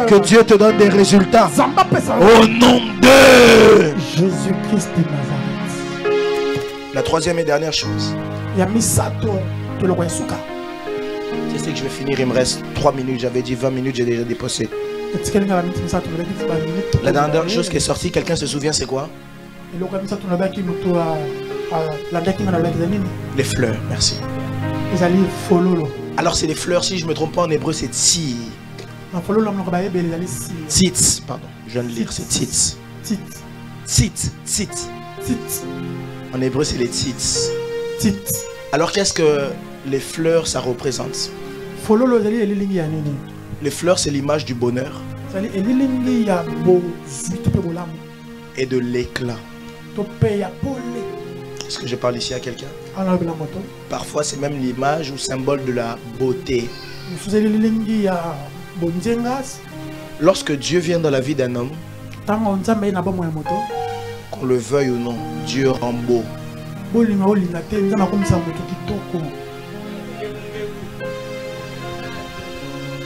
Que Dieu te donne des résultats. Au nom de Jésus-Christ de Nazareth. La troisième et dernière chose. C'est ce que je vais finir, il me reste 3 minutes, j'avais dit 20 minutes, j'ai déjà dépassé. La dernière chose qui est sortie, quelqu'un se souvient, c'est quoi? Les fleurs, merci. Alors c'est les fleurs, si je ne me trompe pas en hébreu, c'est tsi. Tzitz, pardon, je viens de lire, c'est tzitz. Tzitz. En hébreu, c'est les tzitz. Alors qu'est-ce que les fleurs, ça représente? Les fleurs, c'est l'image du bonheur et de l'éclat. Est-ce que je parle ici à quelqu'un? Parfois, c'est même l'image ou symbole de la beauté. Lorsque Dieu vient dans la vie d'un homme, qu'on le veuille ou non, Dieu rend beau.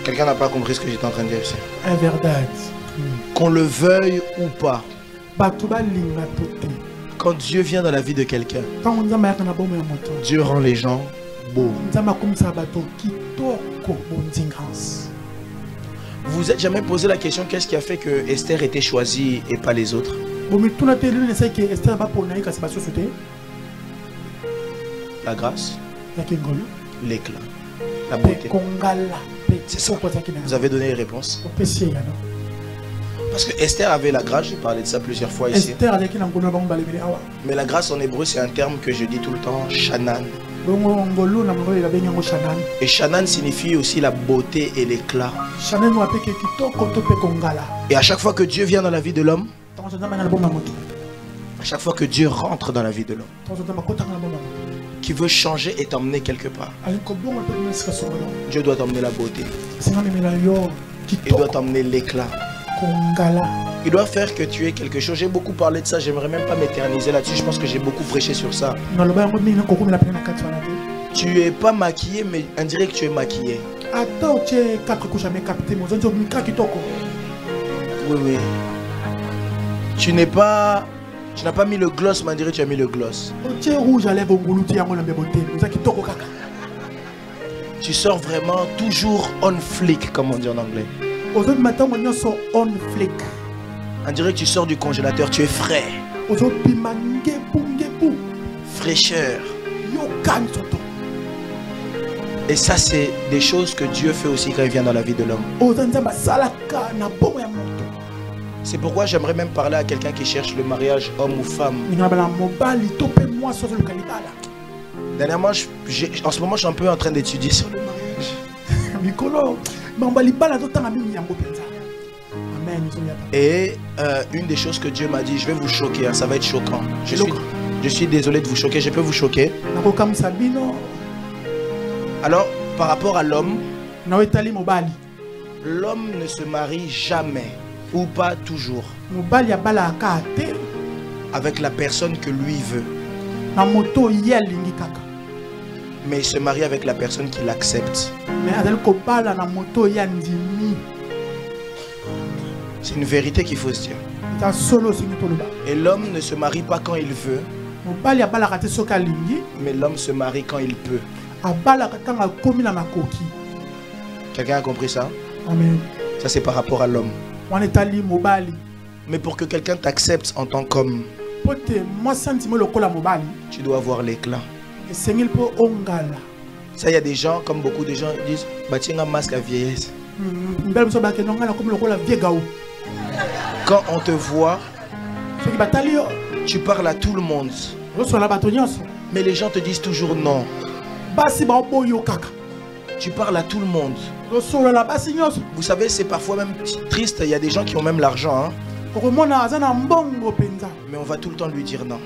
Quelqu'un n'a pas compris ce que j'étais en train de dire ici. Qu'on le veuille ou pas, quand Dieu vient dans la vie de quelqu'un, Dieu rend les gens beaux. Vous vous êtes jamais posé la question, qu'est-ce qui a fait que Esther était choisie et pas les autres? La grâce, l'éclat, la beauté. C'est ça. Vous avez donné les réponses. Parce que Esther avait la grâce, j'ai parlé de ça plusieurs fois ici. Mais la grâce en hébreu, c'est un terme que je dis tout le temps, shanan. Et shanan signifie aussi la beauté et l'éclat. Et à chaque fois que Dieu vient dans la vie de l'homme, à chaque fois que Dieu rentre dans la vie de l'homme, qui veut changer et t'emmener quelque part, Dieu doit t'emmener la beauté. Il doit t'emmener l'éclat. Il doit faire que tu aies quelque chose. J'ai beaucoup parlé de ça, j'aimerais même pas m'éterniser là-dessus. Je pense que j'ai beaucoup prêché sur ça. Tu es pas maquillé, mais on dirait que tu es maquillé. Oui. Tu n'as pas mis le gloss, mais on dirait que tu as mis le gloss. Tu sors vraiment toujours on flick, comme on dit en anglais. On dirait que tu sors du congélateur, tu es frais. Fraîcheur. Et ça, c'est des choses que Dieu fait aussi quand il vient dans la vie de l'homme. C'est pourquoi j'aimerais même parler à quelqu'un qui cherche le mariage homme ou femme. Dernièrement, en ce moment, je suis un peu en train d'étudier sur le mariage. Et une des choses que Dieu m'a dit, je vais vous choquer, hein, ça va être choquant. Je suis désolé de vous choquer, je peux vous choquer. Alors, par rapport à l'homme, l'homme ne se marie jamais, ou pas toujours, avec la personne que lui veut. Mais il se marie avec la personne qui l'accepte. C'est une vérité qu'il faut se dire. Et l'homme ne se marie pas quand il veut, mais l'homme se marie quand il peut. Quelqu'un a compris ça? Amen. Ça, c'est par rapport à l'homme. Mais pour que quelqu'un t'accepte en tant qu'homme, tu dois avoir l'éclat. Ça, il y a des gens, comme beaucoup de gens, disent bâtir un masque à vieillesse. Quand on te voit, tu parles à tout le monde. Mais les gens te disent toujours non. Tu parles à tout le monde. Vous savez, c'est parfois même triste. Il y a des gens qui ont même l'argent. Hein? Mais on va tout le temps lui dire non.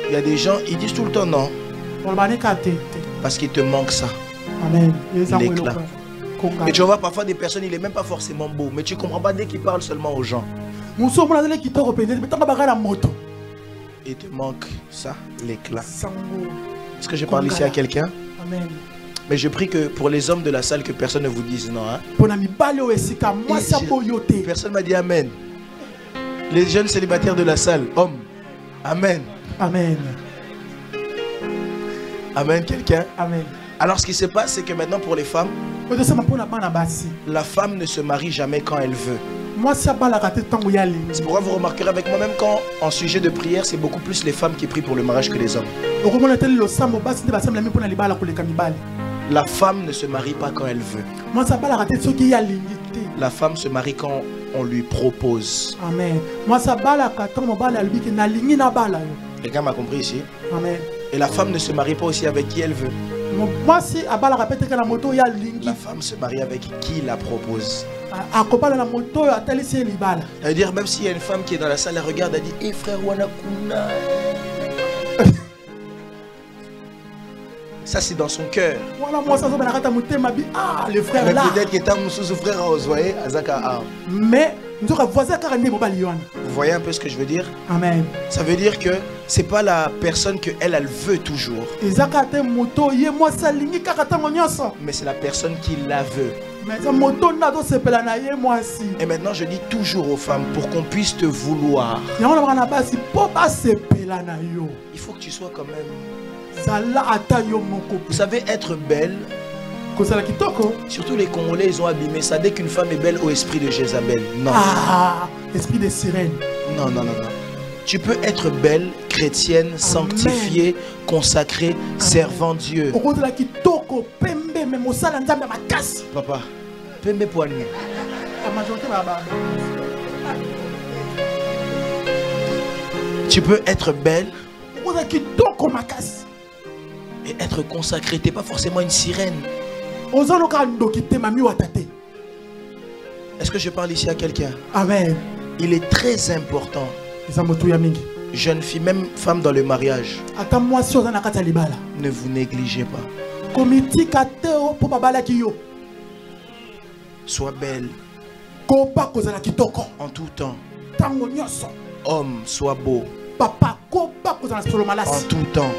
Il y a des gens, ils disent tout le temps non. Parce qu'il te manque ça. L'éclat. Et tu vois parfois des personnes, il n'est même pas forcément beau. Mais tu ne comprends pas dès qu'il parle seulement aux gens. Il te manque ça, l'éclat. Est-ce que je parle ici à quelqu'un? Mais je prie que pour les hommes de la salle, que personne ne vous dise non. Hein? Personne m'a dit amen. Les jeunes célibataires de la salle, hommes. Amen. Amen. Amen, quelqu'un? Amen. Alors ce qui se passe, c'est que maintenant pour les femmes, la femme ne se marie jamais quand elle veut. C'est pourquoi vous remarquerez avec moi-même quand en sujet de prière, c'est beaucoup plus les femmes qui prient pour le mariage que les hommes. La femme ne se marie pas quand elle veut. La femme se marie quand on lui propose. Amen. Quelqu'un m'a compris ici? Amen. Et la femme ne se marie pas aussi avec qui elle veut. La femme se marie avec qui la propose. Ça veut dire même s'il y a une femme qui est dans la salle, elle regarde, elle dit « Eh frère Wanakuna ». Ça c'est dans son cœur. Le frère mais là. peut-être que tant sous frère vous voyez, mais vous voyez un peu ce que je veux dire? Amen. Ça veut dire que c'est pas la personne que elle veut toujours. Mais c'est la personne qui la veut. Et maintenant je dis toujours aux femmes, pour qu'on puisse te vouloir, il faut que tu sois quand même. Vous savez, être belle, surtout les Congolais, ils ont abîmé ça. Dès qu'une femme est belle au esprit de Jézabel. Non. Ah, esprit de sirène. Non, non, non, non. Tu peux être belle, chrétienne, sanctifiée, consacrée, servant Dieu. Papa, pembe poignet. Tu peux être belle et être consacrée. Tu n'es pas forcément une sirène. Est-ce que je parle ici à quelqu'un? Amen. Il est très important, jeune fille, même femme dans le mariage, ne vous négligez pas. Sois belle en tout temps. Homme, sois beau en tout temps.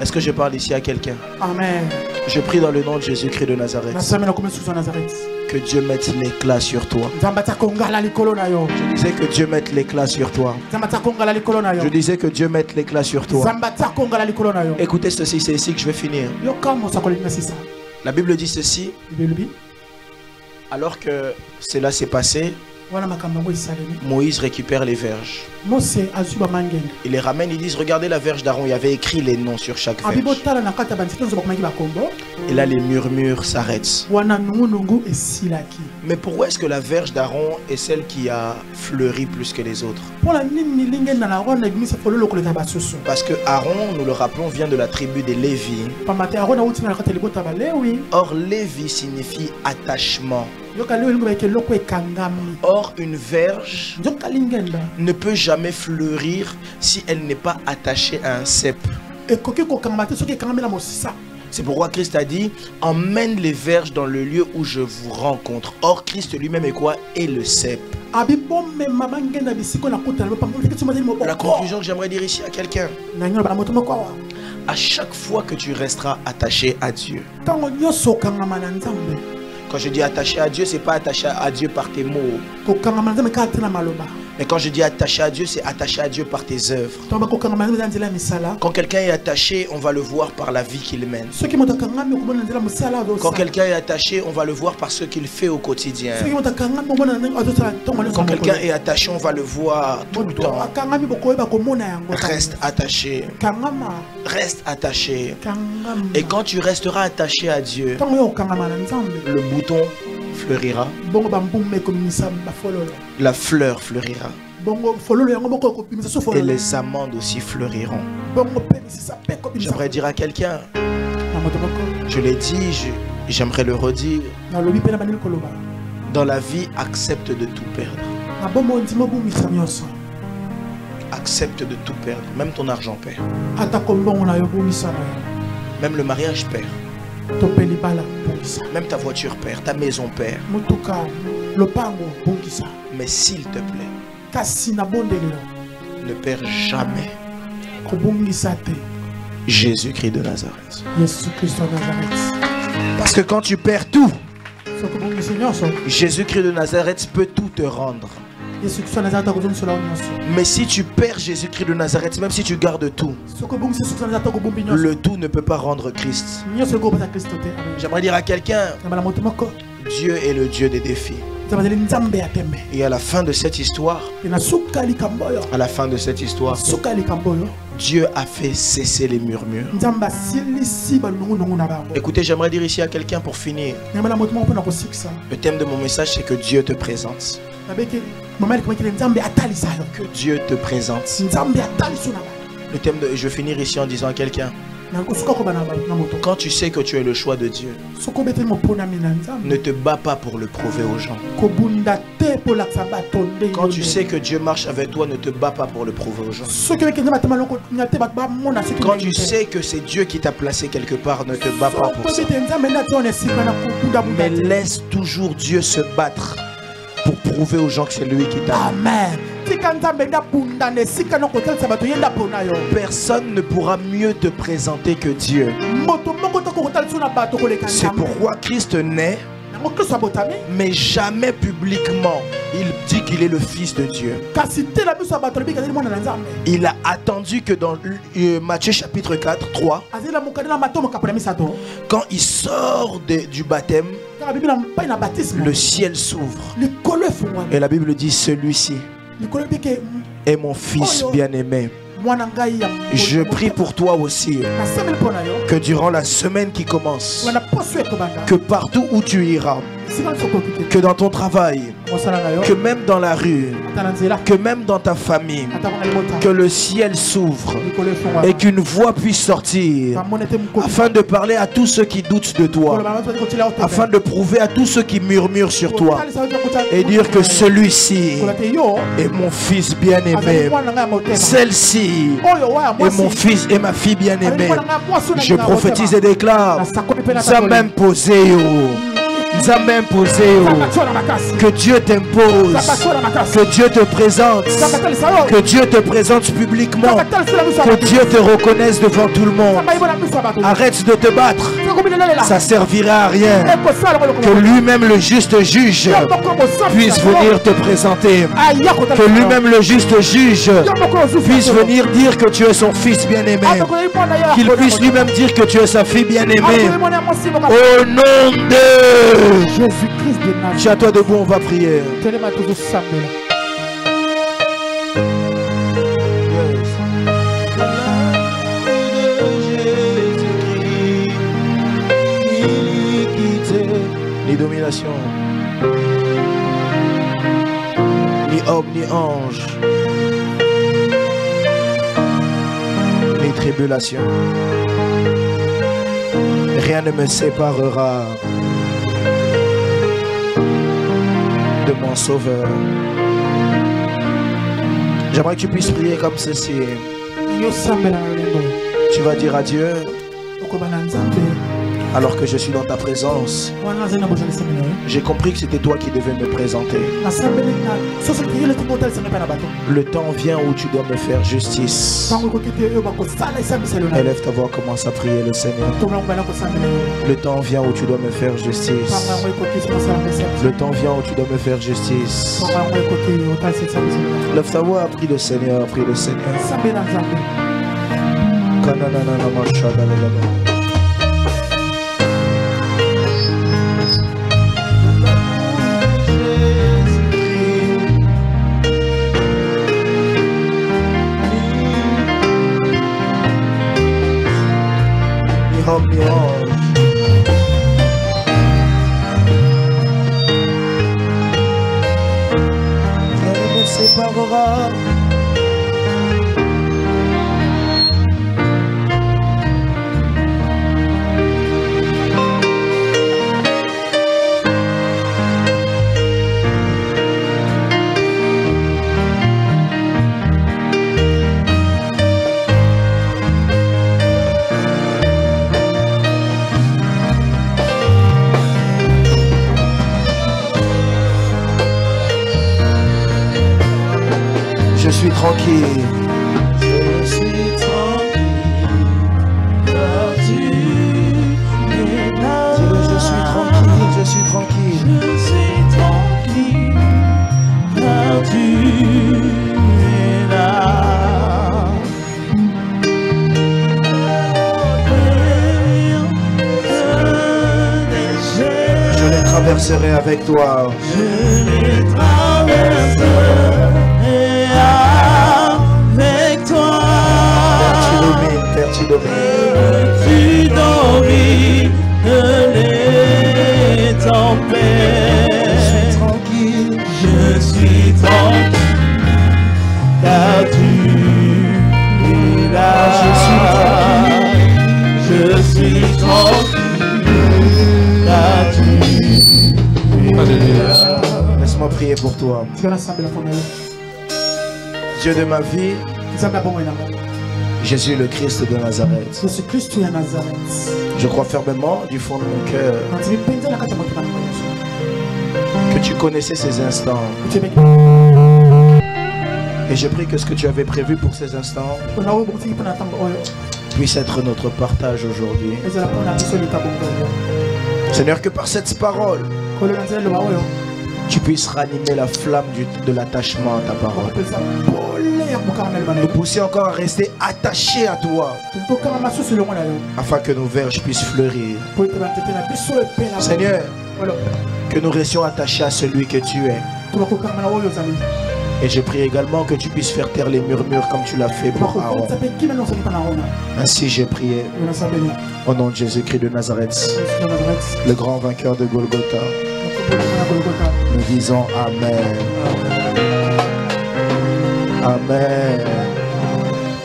Est-ce que je parle ici à quelqu'un? Amen. Je prie dans le nom de Jésus-Christ de Nazareth. Que Dieu mette l'éclat sur toi. Je disais que Dieu mette l'éclat sur toi. Je disais que Dieu mette l'éclat sur toi. Écoutez ceci, c'est ici que je vais finir. La Bible dit ceci. Alors que cela s'est passé, Moïse récupère les verges. Il les ramène, ils disent regardez la verge d'Aaron, il y avait écrit les noms sur chaque verge. Et là les murmures s'arrêtent. Mais pourquoi est-ce que la verge d'Aaron est celle qui a fleuri plus que les autres? Parce que Aaron, nous le rappelons, vient de la tribu des Lévi. Or Lévi signifie attachement. Or, une verge ne peut jamais fleurir si elle n'est pas attachée à un cep. C'est pourquoi Christ a dit, emmène les verges dans le lieu où je vous rencontre. Or, Christ lui-même est quoi? Est le cep. La conclusion que j'aimerais dire ici à quelqu'un, à chaque fois que tu resteras attaché à Dieu. Quand je dis attaché à Dieu, ce n'est pas attaché à Dieu par tes mots. Mais quand je dis attaché à Dieu, c'est attaché à Dieu par tes œuvres. Quand quelqu'un est attaché, on va le voir par la vie qu'il mène. Quand quelqu'un est attaché, on va le voir par ce qu'il fait au quotidien. Quand quelqu'un est attaché, on va le voir tout le temps. Reste attaché. Reste attaché. Et quand tu resteras attaché à Dieu, le bouton fleurira. La fleur fleurira. Et les amandes aussi fleuriront. J'aimerais dire à quelqu'un, Je l'ai dit, j'aimerais le redire. Dans la vie, accepte de tout perdre. Accepte de tout perdre. Même ton argent perd. Même le mariage perd. Même ta voiture perd. Ta maison perd. Mais s'il te plaît, ne perds jamais Jésus-Christ de Nazareth. Parce que quand tu perds tout, Jésus-Christ de Nazareth peut tout te rendre. Mais si tu perds Jésus-Christ de Nazareth, même si tu gardes tout, le tout ne peut pas rendre Christ. J'aimerais dire à quelqu'un, Dieu est le Dieu des défis. Et à la fin de cette histoire, Dieu a fait cesser les murmures. Écoutez, j'aimerais dire ici à quelqu'un pour finir. Le thème de mon message, c'est que Dieu te présente. Que Dieu te présente. Le thème de, je vais finir ici en disant à quelqu'un, quand tu sais que tu es le choix de Dieu, ne te bats pas pour le prouver aux gens. Quand tu sais que Dieu marche avec toi, ne te bats pas pour le prouver aux gens. Quand tu sais que c'est Dieu qui t'a placé quelque part, ne te bats pas pour ça. Mais laisse toujours Dieu se battre pour prouver aux gens que c'est lui qui t'a. Amen. Personne ne pourra mieux te présenter que Dieu. C'est pourquoi Christ naît, mais jamais publiquement il dit qu'il est le Fils de Dieu. Il a attendu que dans Matthieu chapitre 4, 3, quand il sort du baptême, le ciel s'ouvre. Et la Bible dit, celui-ci est mon Fils bien-aimé. Je prie pour toi aussi que durant la semaine qui commence, que partout où tu iras, que dans ton travail, que même dans la rue, que même dans ta famille, que le ciel s'ouvre et qu'une voix puisse sortir afin de parler à tous ceux qui doutent de toi, afin de prouver à tous ceux qui murmurent sur toi et dire que celui-ci est mon Fils bien-aimé, celle-ci est mon fils et ma fille bien-aimée. Je prophétise et déclare, ça m'imposé, que Dieu t'impose, que Dieu te présente, que Dieu te présente publiquement, que Dieu te reconnaisse devant tout le monde. Arrête de te battre, ça servira à rien. Que lui-même le juste juge puisse venir te présenter, que lui-même le juste juge puisse venir dire que tu es son fils bien-aimé, qu'il puisse lui-même dire que tu es sa fille bien-aimée. Au nom de Jésus-Christ de Nazareth. Tu as toi debout, on va prier. Ni domination, ni homme, ni ange, ni tribulation. Rien ne me séparera de mon Sauveur. J'aimerais que tu puisses prier comme ceci. Tu vas dire à Dieu, alors que je suis dans ta présence, j'ai compris que c'était toi qui devais me présenter. Le temps vient où tu dois me faire justice. Élève ta voix, commence à prier le Seigneur. Le temps vient où tu dois me faire justice. Le temps vient où tu dois me faire justice. Lève ta voix, prie le Seigneur, prie le Seigneur. Rien ne me séparera Je suis tranquille. Je suis tranquille, car tu es là. Je suis tranquille, je suis tranquille. Je suis tranquille, car tu es là. Je les traverserai avec toi. Je les traverserai avec toi. Père, tu domines. Tu domines les tempêtes. Je suis tranquille. Je suis tranquille, car tu es là. Je suis tranquille, car tu es là. Laisse-moi prier pour toi. Dieu de ma vie, Jésus le Christ de Nazareth. Je crois fermement du fond de mon cœur que tu connaissais ces instants. Et je prie que ce que tu avais prévu pour ces instants puisse être notre partage aujourd'hui. Seigneur, que par cette parole, tu puisses ranimer la flamme de l'attachement à ta parole. Nous pousser encore à rester attachés à toi, afin que nos verges puissent fleurir. Seigneur, que nous restions attachés à celui que tu es. Et je prie également que tu puisses faire taire les murmures comme tu l'as fait pour Aaron. Ainsi j'ai prié au nom de Jésus-Christ de Nazareth, le grand vainqueur de Golgotha. Nous disons Amen. Amen.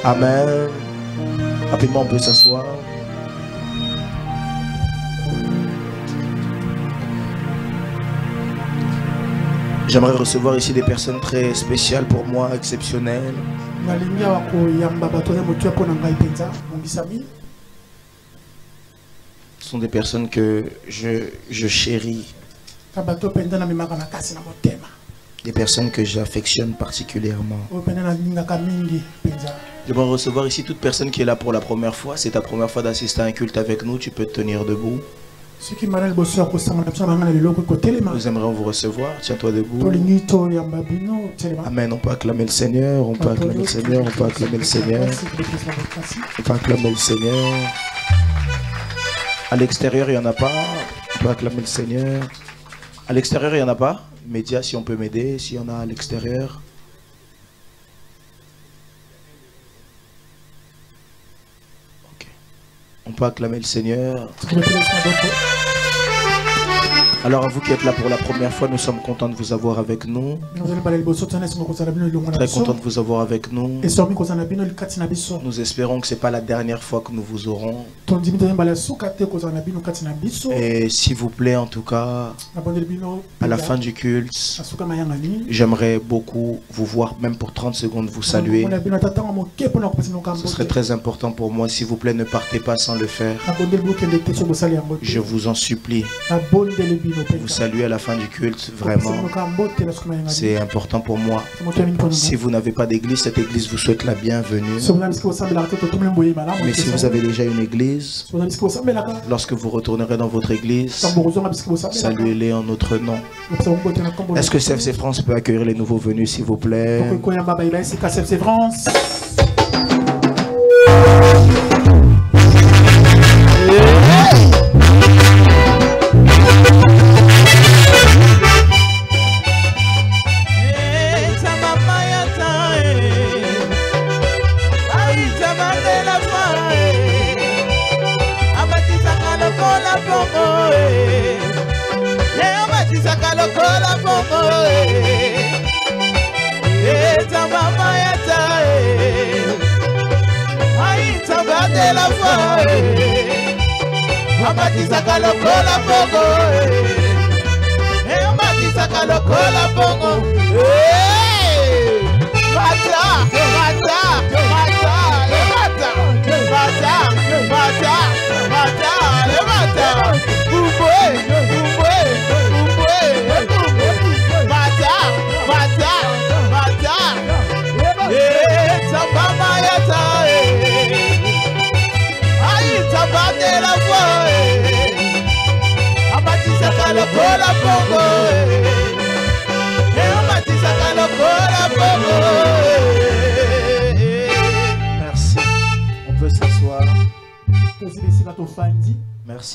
Amen. Rapidement, on peut s'asseoir. J'aimerais recevoir ici des personnes très spéciales pour moi, exceptionnelles. Ce sont des personnes que je chéris. Des personnes que j'affectionne particulièrement. J'aimerais recevoir ici toute personne qui est là pour la première fois. C'est ta première fois d'assister à un culte avec nous, tu peux te tenir debout. Nous aimerions vous recevoir. Tiens-toi debout. Amen. On peut acclamer le Seigneur. On peut acclamer le Seigneur. On peut acclamer le Seigneur. On peut acclamer le Seigneur. À l'extérieur, il n'y en a pas. On peut acclamer le Seigneur. À l'extérieur, il n'y en a pas. Médias, si on peut m'aider. S'il y en a à l'extérieur. Ok. On peut acclamer le Seigneur. Alors à vous qui êtes là pour la première fois, nous sommes contents de vous avoir avec nous. Très contents de vous avoir avec nous. Nous espérons que ce n'est pas la dernière fois que nous vous aurons. Et s'il vous plaît, en tout cas, à la fin du culte, j'aimerais beaucoup vous voir, même pour 30 secondes, vous saluer. Ce serait très important pour moi. S'il vous plaît, ne partez pas sans le faire. Je vous en supplie. Vous saluer à la fin du culte, vraiment. C'est important pour moi. Si vous n'avez pas d'église, cette église vous souhaite la bienvenue. Mais si vous avez déjà une église, lorsque vous retournerez dans votre église, saluez-les en notre nom. Est-ce que CFC France peut accueillir les nouveaux venus, s'il vous plaît?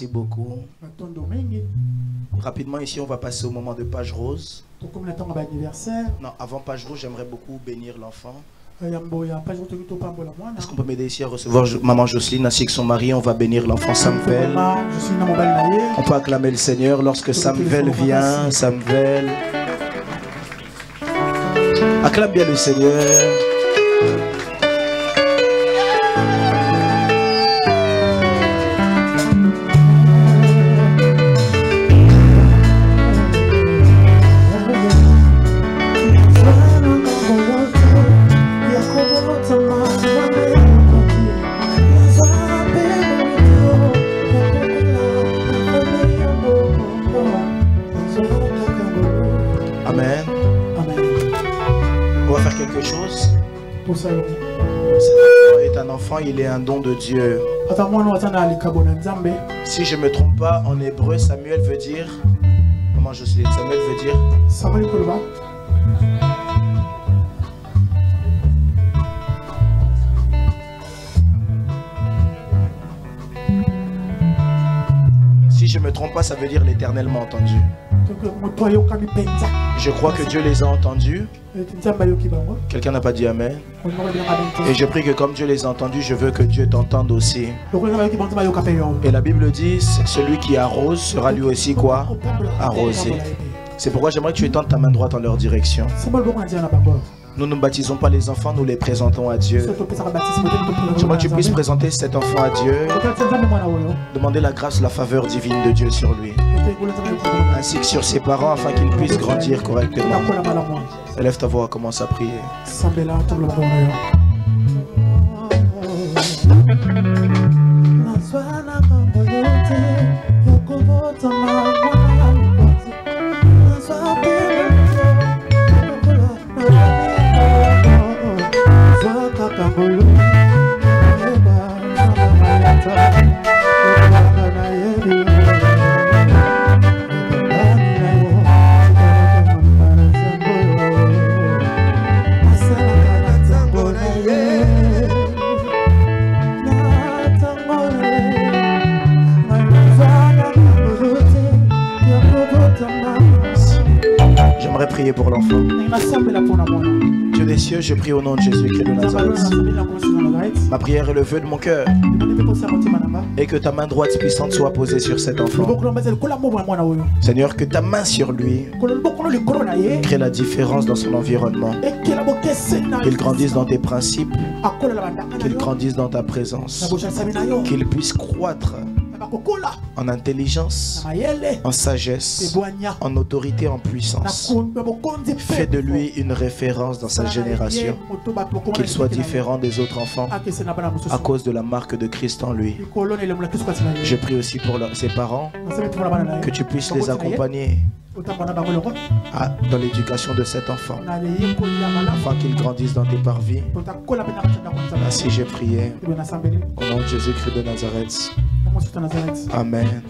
Merci beaucoup. Rapidement, ici, on va passer au moment de page rose. Non, avant page rose, j'aimerais beaucoup bénir l'enfant. Est-ce qu'on peut m'aider ici à recevoir maman Jocelyne ainsi que son mari? On va bénir l'enfant Samuel. On peut acclamer le Seigneur lorsque Samuel vient. Samuel. Acclame bien le Seigneur. Amen. On va faire quelque chose. Cet enfant est un enfant, il est un don de Dieu. Si je ne me trompe pas, en hébreu, Samuel veut dire... Comment Jocelyne? Samuel veut dire... Si je ne me trompe pas, ça veut dire l'éternellement entendu. Je crois que Dieu les a entendus. Quelqu'un n'a pas dit Amen. Et je prie que comme Dieu les a entendus, je veux que Dieu t'entende aussi. Et la Bible dit, celui qui arrose sera lui aussi quoi? Arrosé. C'est pourquoi j'aimerais que tu étendes ta main droite en leur direction. Nous ne baptisons pas les enfants, nous les présentons à Dieu. J'aimerais que tu puisses présenter cet enfant à Dieu. Demander la grâce, la faveur divine de Dieu sur lui. Ainsi que sur ses parents, afin qu'ils puissent grandir correctement. Élève ta voix, commence à prier. J'aimerais prier pour l'enfant. Dieu des cieux, je prie au nom de Jésus-Christ de Nazareth. Ma prière est le vœu de mon cœur. Et que ta main droite puissante soit posée sur cet enfant. Seigneur, que ta main sur lui crée la différence dans son environnement. Qu'il grandisse dans tes principes. Qu'il grandisse dans ta présence. Qu'il puisse croître en intelligence, en sagesse, en autorité, en puissance. Fais de lui une référence dans sa génération. Qu'il soit différent des autres enfants à cause de la marque de Christ en lui. Je prie aussi pour ses parents, que tu puisses les accompagner dans l'éducation de cet enfant, afin qu'il grandisse dans tes parvis. Ainsi j'ai prié au nom de Jésus-Christ de Nazareth. Amen.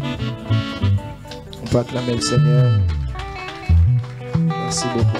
On peut acclamer le Seigneur. Merci beaucoup.